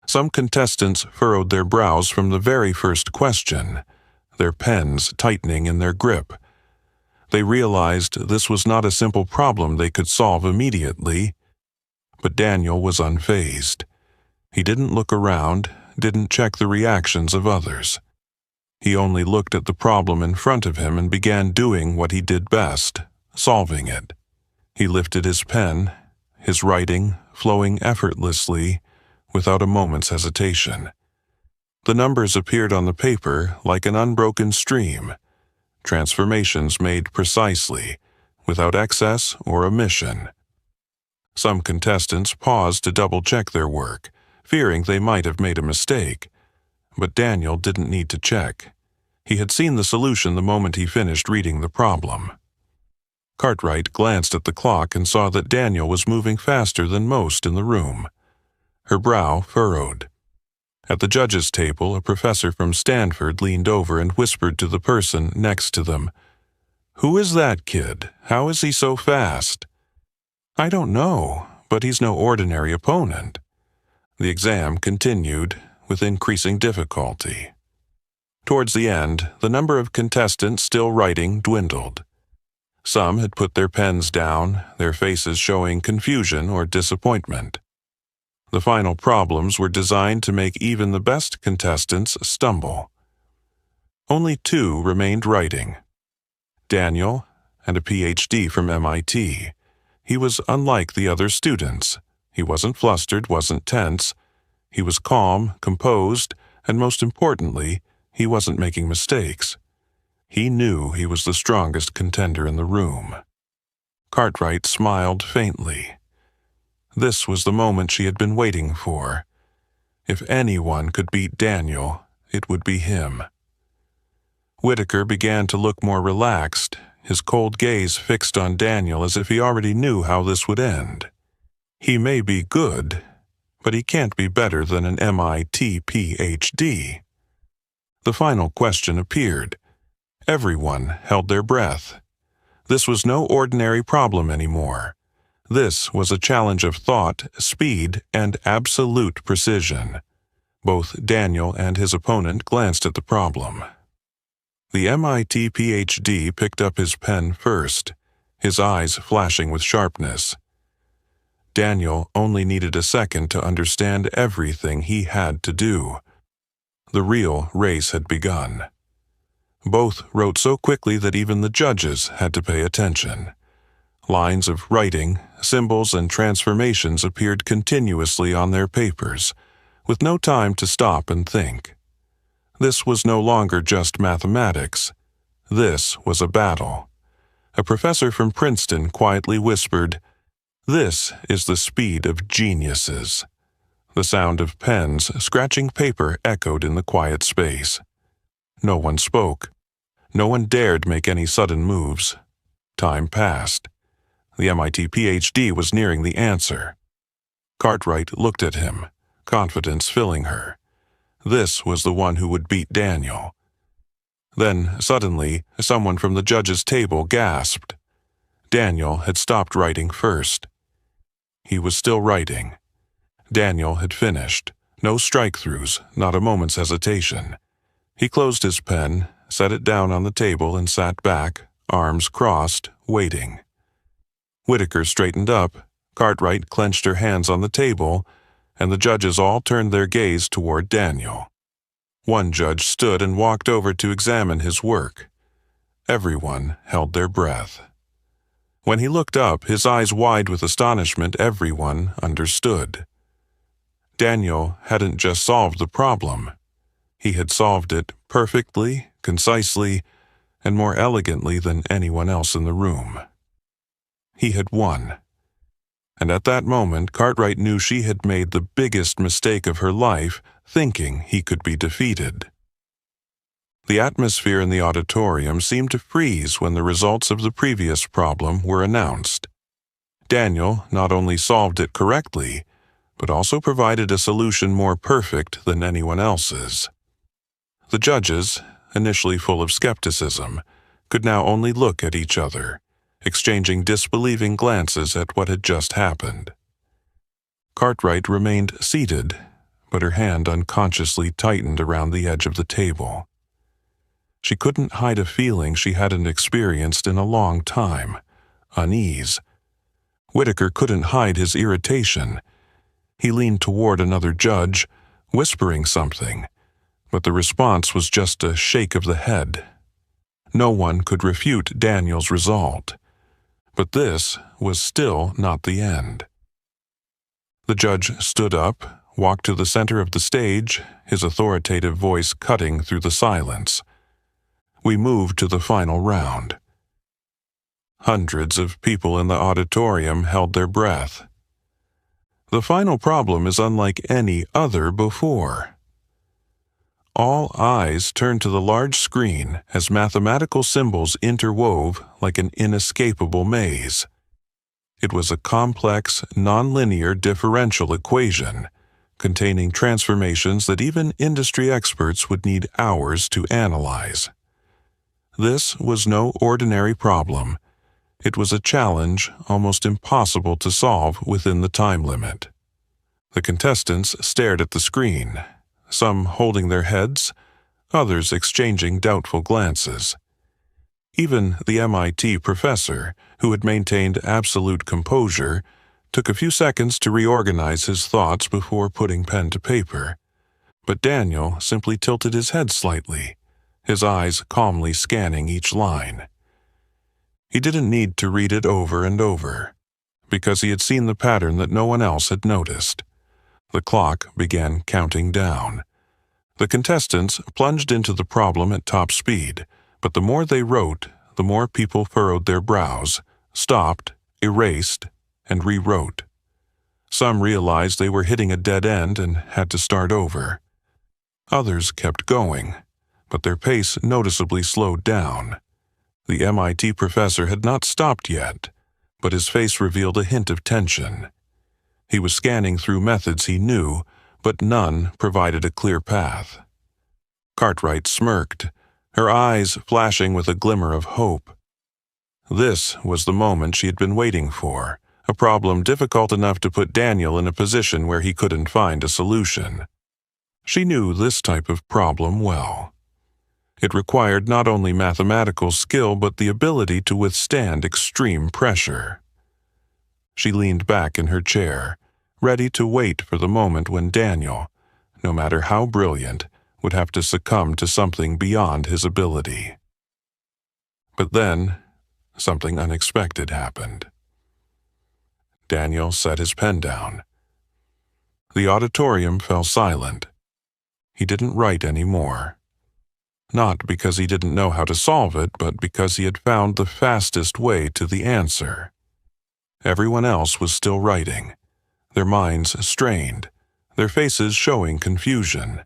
Some contestants furrowed their brows from the very first question, their pens tightening in their grip. They realized this was not a simple problem they could solve immediately, but Daniel was unfazed. He didn't look around, didn't check the reactions of others. He only looked at the problem in front of him and began doing what he did best, solving it. He lifted his pen, his writing flowing effortlessly, without a moment's hesitation. The numbers appeared on the paper like an unbroken stream, transformations made precisely, without excess or omission. Some contestants paused to double-check their work, fearing they might have made a mistake. But Daniel didn't need to check. He had seen the solution the moment he finished reading the problem. Cartwright glanced at the clock and saw that Daniel was moving faster than most in the room. Her brow furrowed. At the judges' table, a professor from Stanford leaned over and whispered to the person next to them, "Who is that kid? How is he so fast?" "I don't know, but he's no ordinary opponent." The exam continued with increasing difficulty. Towards the end, the number of contestants still writing dwindled. Some had put their pens down, their faces showing confusion or disappointment. The final problems were designed to make even the best contestants stumble. Only two remained writing. Daniel and a PhD from MIT. He was unlike the other students. He wasn't flustered, wasn't tense. He was calm, composed, and most importantly, he wasn't making mistakes. He knew he was the strongest contender in the room. Cartwright smiled faintly. This was the moment she had been waiting for. If anyone could beat Daniel, it would be him. Whitaker began to look more relaxed, his cold gaze fixed on Daniel as if he already knew how this would end. He may be good, but he can't be better than an MIT PhD. The final question appeared. Everyone held their breath. This was no ordinary problem anymore. This was a challenge of thought, speed, and absolute precision. Both Daniel and his opponent glanced at the problem. The MIT PhD picked up his pen first, his eyes flashing with sharpness. Daniel only needed a second to understand everything he had to do. The real race had begun. Both wrote so quickly that even the judges had to pay attention. Lines of writing, symbols, and transformations appeared continuously on their papers, with no time to stop and think. This was no longer just mathematics. This was a battle. A professor from Princeton quietly whispered, "This is the speed of geniuses." The sound of pens scratching paper echoed in the quiet space. No one spoke. No one dared make any sudden moves. Time passed. The MIT PhD was nearing the answer. Cartwright looked at him, confidence filling her. This was the one who would beat Daniel. Then, suddenly, someone from the judges' table gasped. Daniel had stopped writing first. He was still writing. Daniel had finished. No strike-throughs, not a moment's hesitation. He closed his pen, set it down on the table, and sat back, arms crossed, waiting. Whitaker straightened up, Cartwright clenched her hands on the table, and the judges all turned their gaze toward Daniel. One judge stood and walked over to examine his work. Everyone held their breath. When he looked up, his eyes wide with astonishment, everyone understood. Daniel hadn't just solved the problem. He had solved it perfectly, concisely, and more elegantly than anyone else in the room. He had won. And at that moment, Cartwright knew she had made the biggest mistake of her life, thinking he could be defeated. The atmosphere in the auditorium seemed to freeze when the results of the previous problem were announced. Daniel not only solved it correctly, but also provided a solution more perfect than anyone else's. The judges, initially full of skepticism, could now only look at each other, exchanging disbelieving glances at what had just happened. Cartwright remained seated, but her hand unconsciously tightened around the edge of the table. She couldn't hide a feeling she hadn't experienced in a long time, unease. Whitaker couldn't hide his irritation. He leaned toward another judge, whispering something, but the response was just a shake of the head. No one could refute Daniel's result. But this was still not the end. The judge stood up, walked to the center of the stage, his authoritative voice cutting through the silence. We moved to the final round. Hundreds of people in the auditorium held their breath. The final problem is unlike any other before. All eyes turned to the large screen as mathematical symbols interwove like an inescapable maze. It was a complex, nonlinear differential equation, containing transformations that even industry experts would need hours to analyze. This was no ordinary problem. It was a challenge almost impossible to solve within the time limit. The contestants stared at the screen, some holding their heads, others exchanging doubtful glances. Even the MIT professor, who had maintained absolute composure, took a few seconds to reorganize his thoughts before putting pen to paper. But Daniel simply tilted his head slightly, his eyes calmly scanning each line. He didn't need to read it over and over, because he had seen the pattern that no one else had noticed. The clock began counting down. The contestants plunged into the problem at top speed, but the more they wrote, the more people furrowed their brows, stopped, erased, and rewrote. Some realized they were hitting a dead end and had to start over. Others kept going, but their pace noticeably slowed down. The MIT professor had not stopped yet, but his face revealed a hint of tension. He was scanning through methods he knew, but none provided a clear path. Cartwright smirked, her eyes flashing with a glimmer of hope. This was the moment she had been waiting for, a problem difficult enough to put Daniel in a position where he couldn't find a solution. She knew this type of problem well. It required not only mathematical skill but the ability to withstand extreme pressure. She leaned back in her chair, ready to wait for the moment when Daniel, no matter how brilliant, would have to succumb to something beyond his ability. But then, something unexpected happened. Daniel set his pen down. The auditorium fell silent. He didn't write anymore. Not because he didn't know how to solve it, but because he had found the fastest way to the answer. Everyone else was still writing, their minds strained, their faces showing confusion.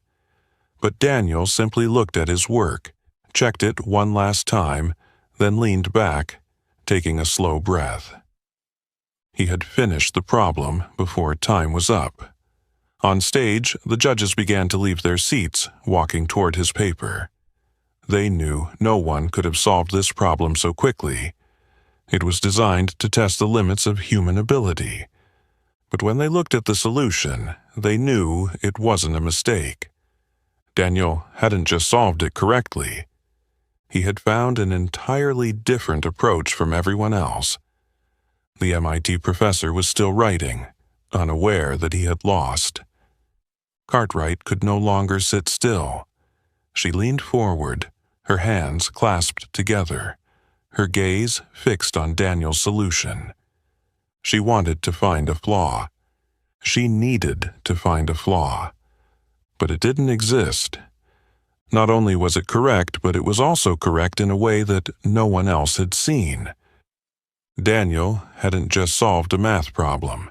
But Daniel simply looked at his work, checked it one last time, then leaned back, taking a slow breath. He had finished the problem before time was up. On stage, the judges began to leave their seats, walking toward his paper. They knew no one could have solved this problem so quickly. It was designed to test the limits of human ability. But when they looked at the solution, they knew it wasn't a mistake. Daniel hadn't just solved it correctly. He had found an entirely different approach from everyone else. The MIT professor was still writing, unaware that he had lost. Cartwright could no longer sit still. She leaned forward, her hands clasped together, her gaze fixed on Daniel's solution. She wanted to find a flaw. She needed to find a flaw. But it didn't exist. Not only was it correct, but it was also correct in a way that no one else had seen. Daniel hadn't just solved a math problem.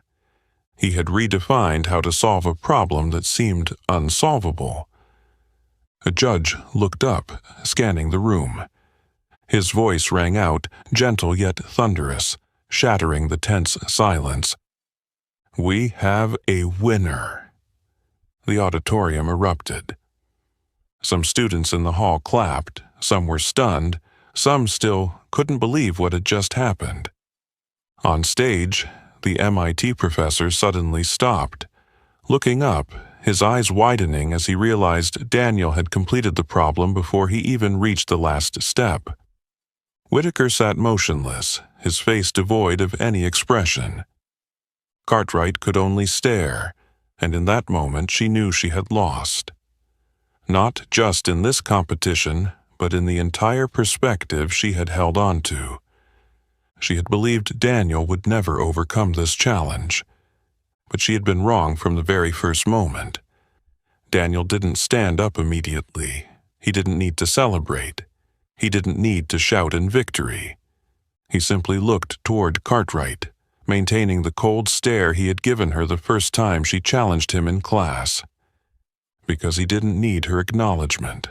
He had redefined how to solve a problem that seemed unsolvable. A judge looked up, scanning the room. His voice rang out, gentle yet thunderous, shattering the tense silence. "We have a winner." The auditorium erupted. Some students in the hall clapped, some were stunned, some still couldn't believe what had just happened. On stage, the MIT professor suddenly stopped. Looking up, his eyes widening as he realized Daniel had completed the problem before he even reached the last step. Whitaker sat motionless, his face devoid of any expression. Cartwright could only stare, and in that moment she knew she had lost. Not just in this competition, but in the entire perspective she had held on to. She had believed Daniel would never overcome this challenge. But she had been wrong from the very first moment. Daniel didn't stand up immediately. He didn't need to celebrate. He didn't need to shout in victory. He simply looked toward Cartwright, maintaining the cold stare he had given her the first time she challenged him in class. Because he didn't need her acknowledgement.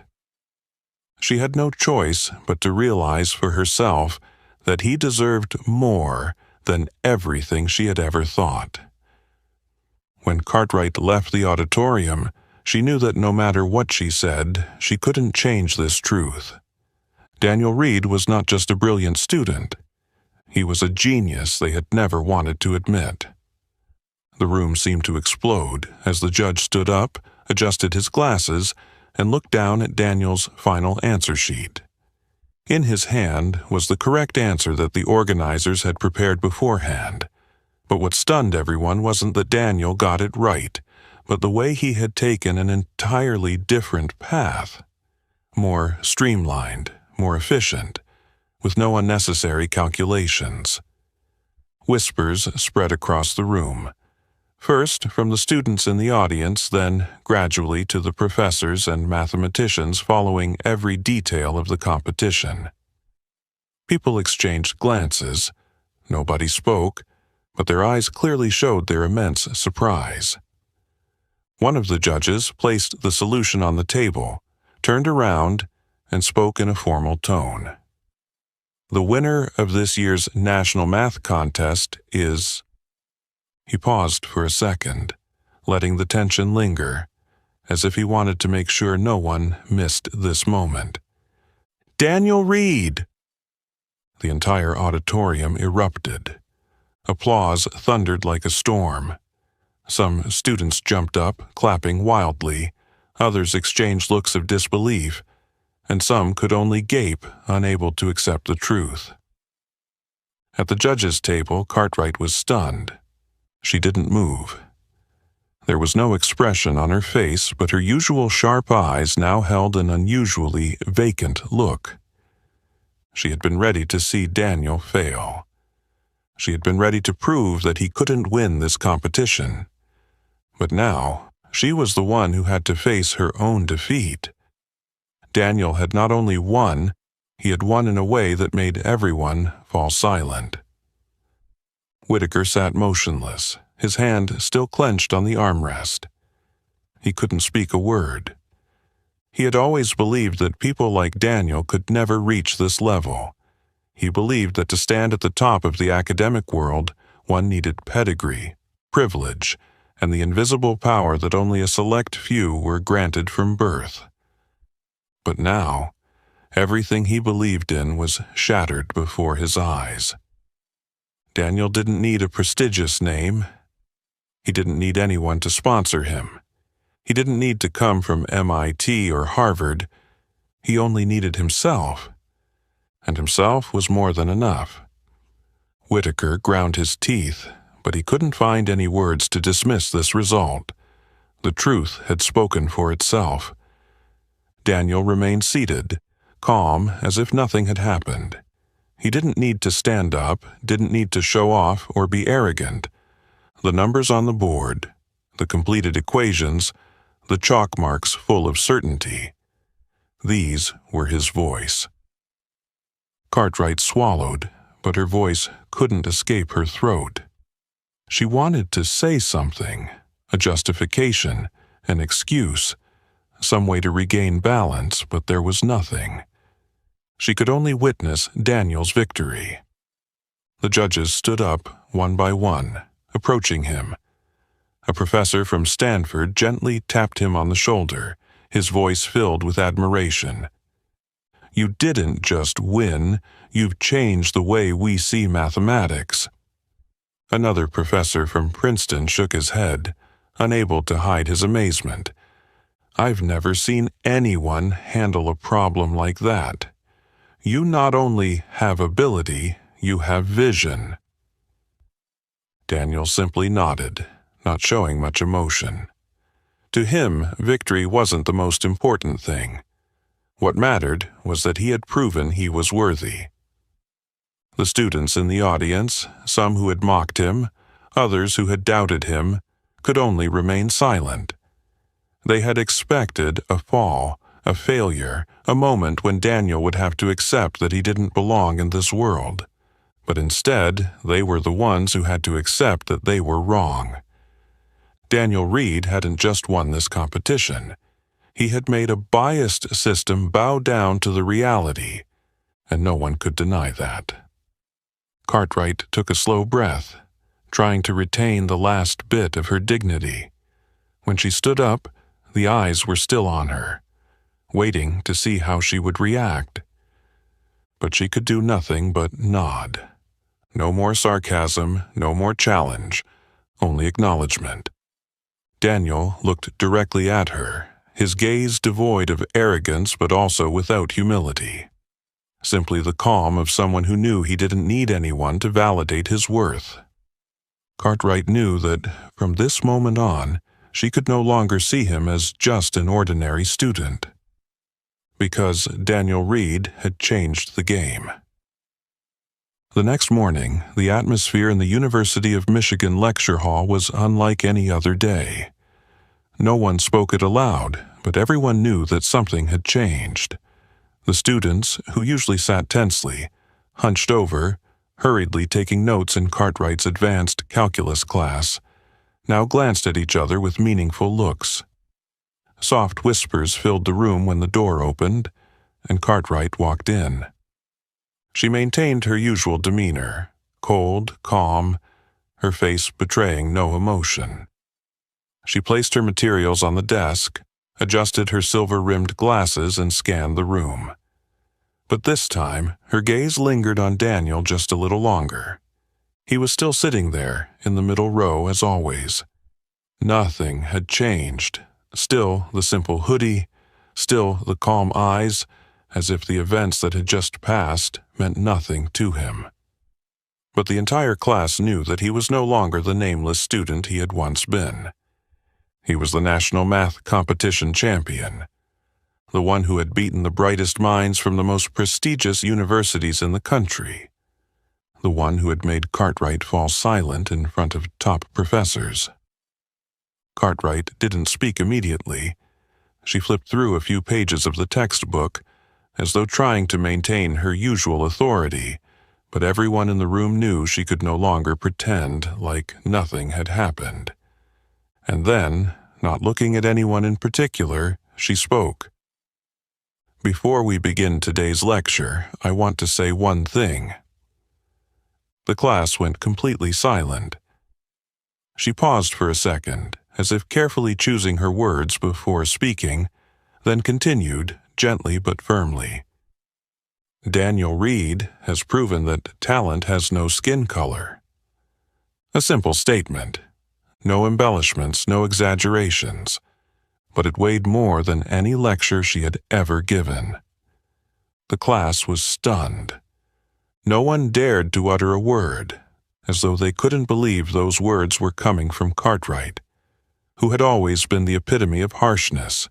She had no choice but to realize for herself that he deserved more than everything she had ever thought. When Cartwright left the auditorium, she knew that no matter what she said, she couldn't change this truth. Daniel Reed was not just a brilliant student. He was a genius they had never wanted to admit. The room seemed to explode as the judge stood up, adjusted his glasses, and looked down at Daniel's final answer sheet. In his hand was the correct answer that the organizers had prepared beforehand. But what stunned everyone wasn't that Daniel got it right, but the way he had taken an entirely different path. More streamlined, more efficient, with no unnecessary calculations. Whispers spread across the room. First from the students in the audience, then gradually to the professors and mathematicians following every detail of the competition. People exchanged glances. Nobody spoke, but their eyes clearly showed their immense surprise. One of the judges placed the solution on the table, turned around, and spoke in a formal tone. The winner of this year's National Math Contest is... He paused for a second, letting the tension linger, as if he wanted to make sure no one missed this moment. Daniel Reed! The entire auditorium erupted. Applause thundered like a storm. Some students jumped up, clapping wildly. Others exchanged looks of disbelief, and some could only gape, unable to accept the truth. At the judges' table, Cartwright was stunned. She didn't move. There was no expression on her face, but her usual sharp eyes now held an unusually vacant look. She had been ready to see Daniel fail. She had been ready to prove that he couldn't win this competition. But now, she was the one who had to face her own defeat. Daniel had not only won, he had won in a way that made everyone fall silent. Whitaker sat motionless, his hand still clenched on the armrest. He couldn't speak a word. He had always believed that people like Daniel could never reach this level. He believed that to stand at the top of the academic world, one needed pedigree, privilege, and the invisible power that only a select few were granted from birth. But now, everything he believed in was shattered before his eyes. Daniel didn't need a prestigious name. He didn't need anyone to sponsor him. He didn't need to come from MIT or Harvard. He only needed himself. And himself was more than enough. Whitaker ground his teeth, but he couldn't find any words to dismiss this result. The truth had spoken for itself. Daniel remained seated, calm as if nothing had happened. He didn't need to stand up, didn't need to show off or be arrogant. The numbers on the board, the completed equations, the chalk marks full of certainty. These were his voice. Cartwright swallowed, but her voice couldn't escape her throat. She wanted to say something, a justification, an excuse, some way to regain balance, but there was nothing. She could only witness Daniel's victory. The judges stood up, one by one, approaching him. A professor from Stanford gently tapped him on the shoulder, his voice filled with admiration. "You didn't just win, you've changed the way we see mathematics." Another professor from Princeton shook his head, unable to hide his amazement. "I've never seen anyone handle a problem like that. You not only have ability, you have vision." Daniel simply nodded, not showing much emotion. To him, victory wasn't the most important thing. What mattered was that he had proven he was worthy. The students in the audience, some who had mocked him, others who had doubted him, could only remain silent. They had expected a fall, a failure, a moment when Daniel would have to accept that he didn't belong in this world. But instead, they were the ones who had to accept that they were wrong. Daniel Reed hadn't just won this competition. He had made a biased system bow down to the reality, and no one could deny that. Cartwright took a slow breath, trying to retain the last bit of her dignity. When she stood up, the eyes were still on her, waiting to see how she would react. But she could do nothing but nod. No more sarcasm, no more challenge, only acknowledgement. Daniel looked directly at her, his gaze devoid of arrogance but also without humility. Simply the calm of someone who knew he didn't need anyone to validate his worth. Cartwright knew that, from this moment on, she could no longer see him as just an ordinary student. Because Daniel Reed had changed the game. The next morning, the atmosphere in the University of Michigan lecture hall was unlike any other day. No one spoke it aloud, but everyone knew that something had changed. The students, who usually sat tensely, hunched over, hurriedly taking notes in Cartwright's advanced calculus class, now glanced at each other with meaningful looks. Soft whispers filled the room when the door opened, and Cartwright walked in. She maintained her usual demeanor, cold, calm, her face betraying no emotion. She placed her materials on the desk, adjusted her silver-rimmed glasses, and scanned the room. But this time, her gaze lingered on Daniel just a little longer. He was still sitting there, in the middle row as always. Nothing had changed. Still the simple hoodie, still the calm eyes, as if the events that had just passed meant nothing to him. But the entire class knew that he was no longer the nameless student he had once been. He was the national math competition champion, the one who had beaten the brightest minds from the most prestigious universities in the country, the one who had made Cartwright fall silent in front of top professors. Cartwright didn't speak immediately. She flipped through a few pages of the textbook, as though trying to maintain her usual authority, but everyone in the room knew she could no longer pretend like nothing had happened. And then, not looking at anyone in particular, she spoke. "Before we begin today's lecture, I want to say one thing." The class went completely silent. She paused for a second, as if carefully choosing her words before speaking, then continued, gently but firmly. "Daniel Reed has proven that talent has no skin color." A simple statement. No embellishments, no exaggerations. But it weighed more than any lecture she had ever given. The class was stunned. No one dared to utter a word, as though they couldn't believe those words were coming from Cartwright, who had always been the epitome of harshness,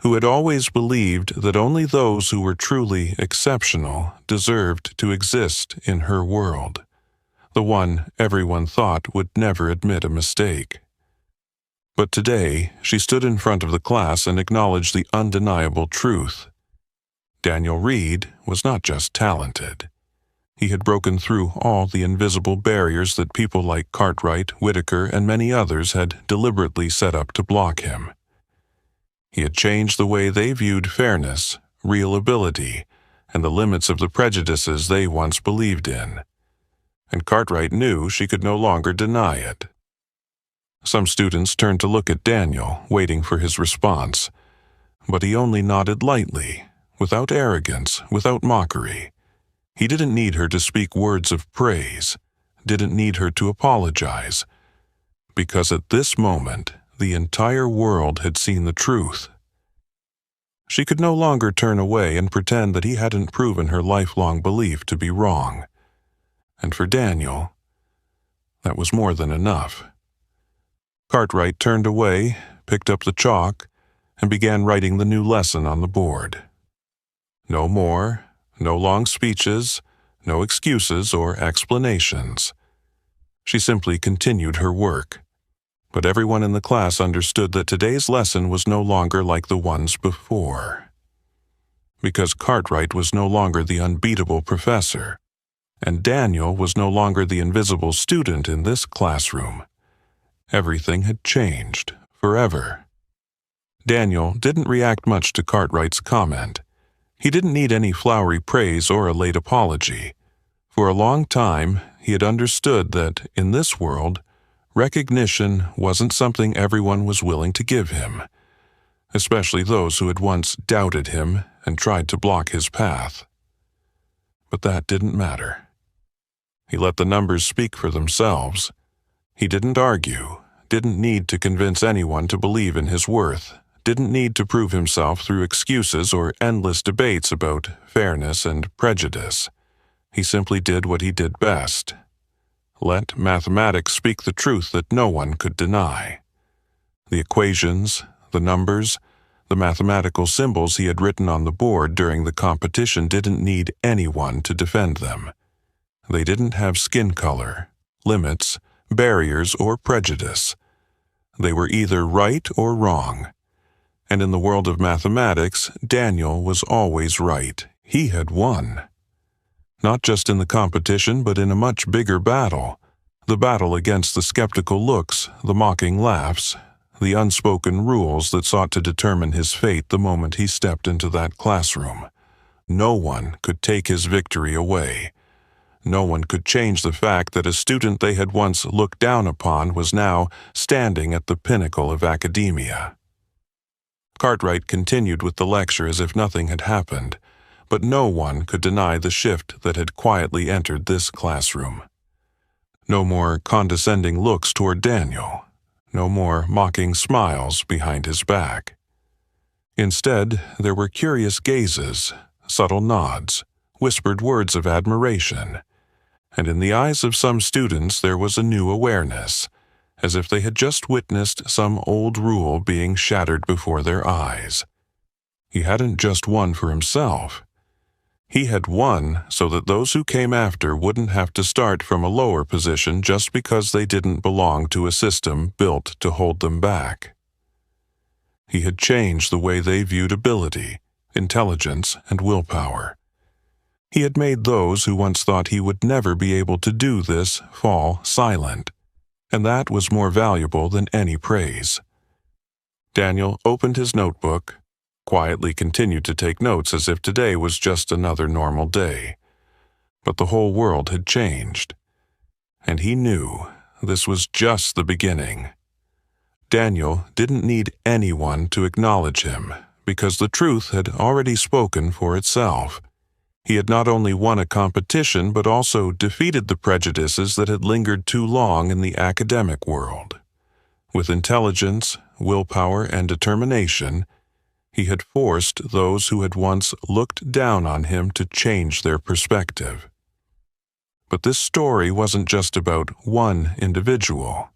who had always believed that only those who were truly exceptional deserved to exist in her world, the one everyone thought would never admit a mistake. But today, she stood in front of the class and acknowledged the undeniable truth. Daniel Reed was not just talented. He had broken through all the invisible barriers that people like Cartwright, Whitaker, and many others had deliberately set up to block him. He had changed the way they viewed fairness, real ability, and the limits of the prejudices they once believed in. And Cartwright knew she could no longer deny it. Some students turned to look at Daniel, waiting for his response, but he only nodded lightly, without arrogance, without mockery. He didn't need her to speak words of praise, didn't need her to apologize, because at this moment, the entire world had seen the truth. She could no longer turn away and pretend that he hadn't proven her lifelong belief to be wrong. And for Daniel, that was more than enough. Cartwright turned away, picked up the chalk, and began writing the new lesson on the board. No more, no long speeches, no excuses or explanations. She simply continued her work. But everyone in the class understood that today's lesson was no longer like the ones before. Because Cartwright was no longer the unbeatable professor, and Daniel was no longer the invisible student in this classroom. Everything had changed forever. Daniel didn't react much to Cartwright's comment. He didn't need any flowery praise or a late apology. For a long time, he had understood that, in this world, recognition wasn't something everyone was willing to give him, especially those who had once doubted him and tried to block his path. But that didn't matter. He let the numbers speak for themselves. He didn't argue, didn't need to convince anyone to believe in his worth, didn't need to prove himself through excuses or endless debates about fairness and prejudice. He simply did what he did best. Let mathematics speak the truth that no one could deny. The equations, the numbers, the mathematical symbols he had written on the board during the competition didn't need anyone to defend them. They didn't have skin color, limits, barriers, or prejudice. They were either right or wrong. And in the world of mathematics, Daniel was always right. He had won. Not just in the competition, but in a much bigger battle. The battle against the skeptical looks, the mocking laughs, the unspoken rules that sought to determine his fate the moment he stepped into that classroom. No one could take his victory away. No one could change the fact that a student they had once looked down upon was now standing at the pinnacle of academia. Cartwright continued with the lecture as if nothing had happened, but no one could deny the shift that had quietly entered this classroom. No more condescending looks toward Daniel. No more mocking smiles behind his back. Instead, there were curious gazes, subtle nods, whispered words of admiration, and in the eyes of some students there was a new awareness, as if they had just witnessed some old rule being shattered before their eyes. He hadn't just won for himself. He had won so that those who came after wouldn't have to start from a lower position just because they didn't belong to a system built to hold them back. He had changed the way they viewed ability, intelligence, and willpower. He had made those who once thought he would never be able to do this fall silent, and that was more valuable than any praise. Daniel opened his notebook, quietly continued to take notes as if today was just another normal day. But the whole world had changed, and he knew this was just the beginning. Daniel didn't need anyone to acknowledge him, because the truth had already spoken for itself. He had not only won a competition but also defeated the prejudices that had lingered too long in the academic world. With intelligence, willpower, and determination, he had forced those who had once looked down on him to change their perspective. But this story wasn't just about one individual.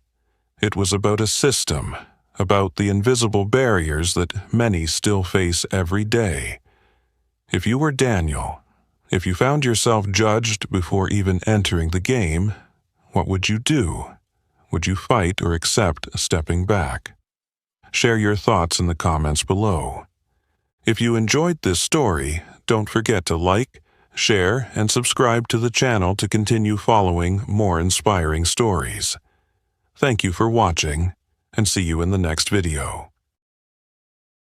It was about a system, about the invisible barriers that many still face every day. If you were Daniel, if you found yourself judged before even entering the game, what would you do? Would you fight or accept stepping back? Share your thoughts in the comments below. If you enjoyed this story, don't forget to like, share, and subscribe to the channel to continue following more inspiring stories. Thank you for watching, and see you in the next video.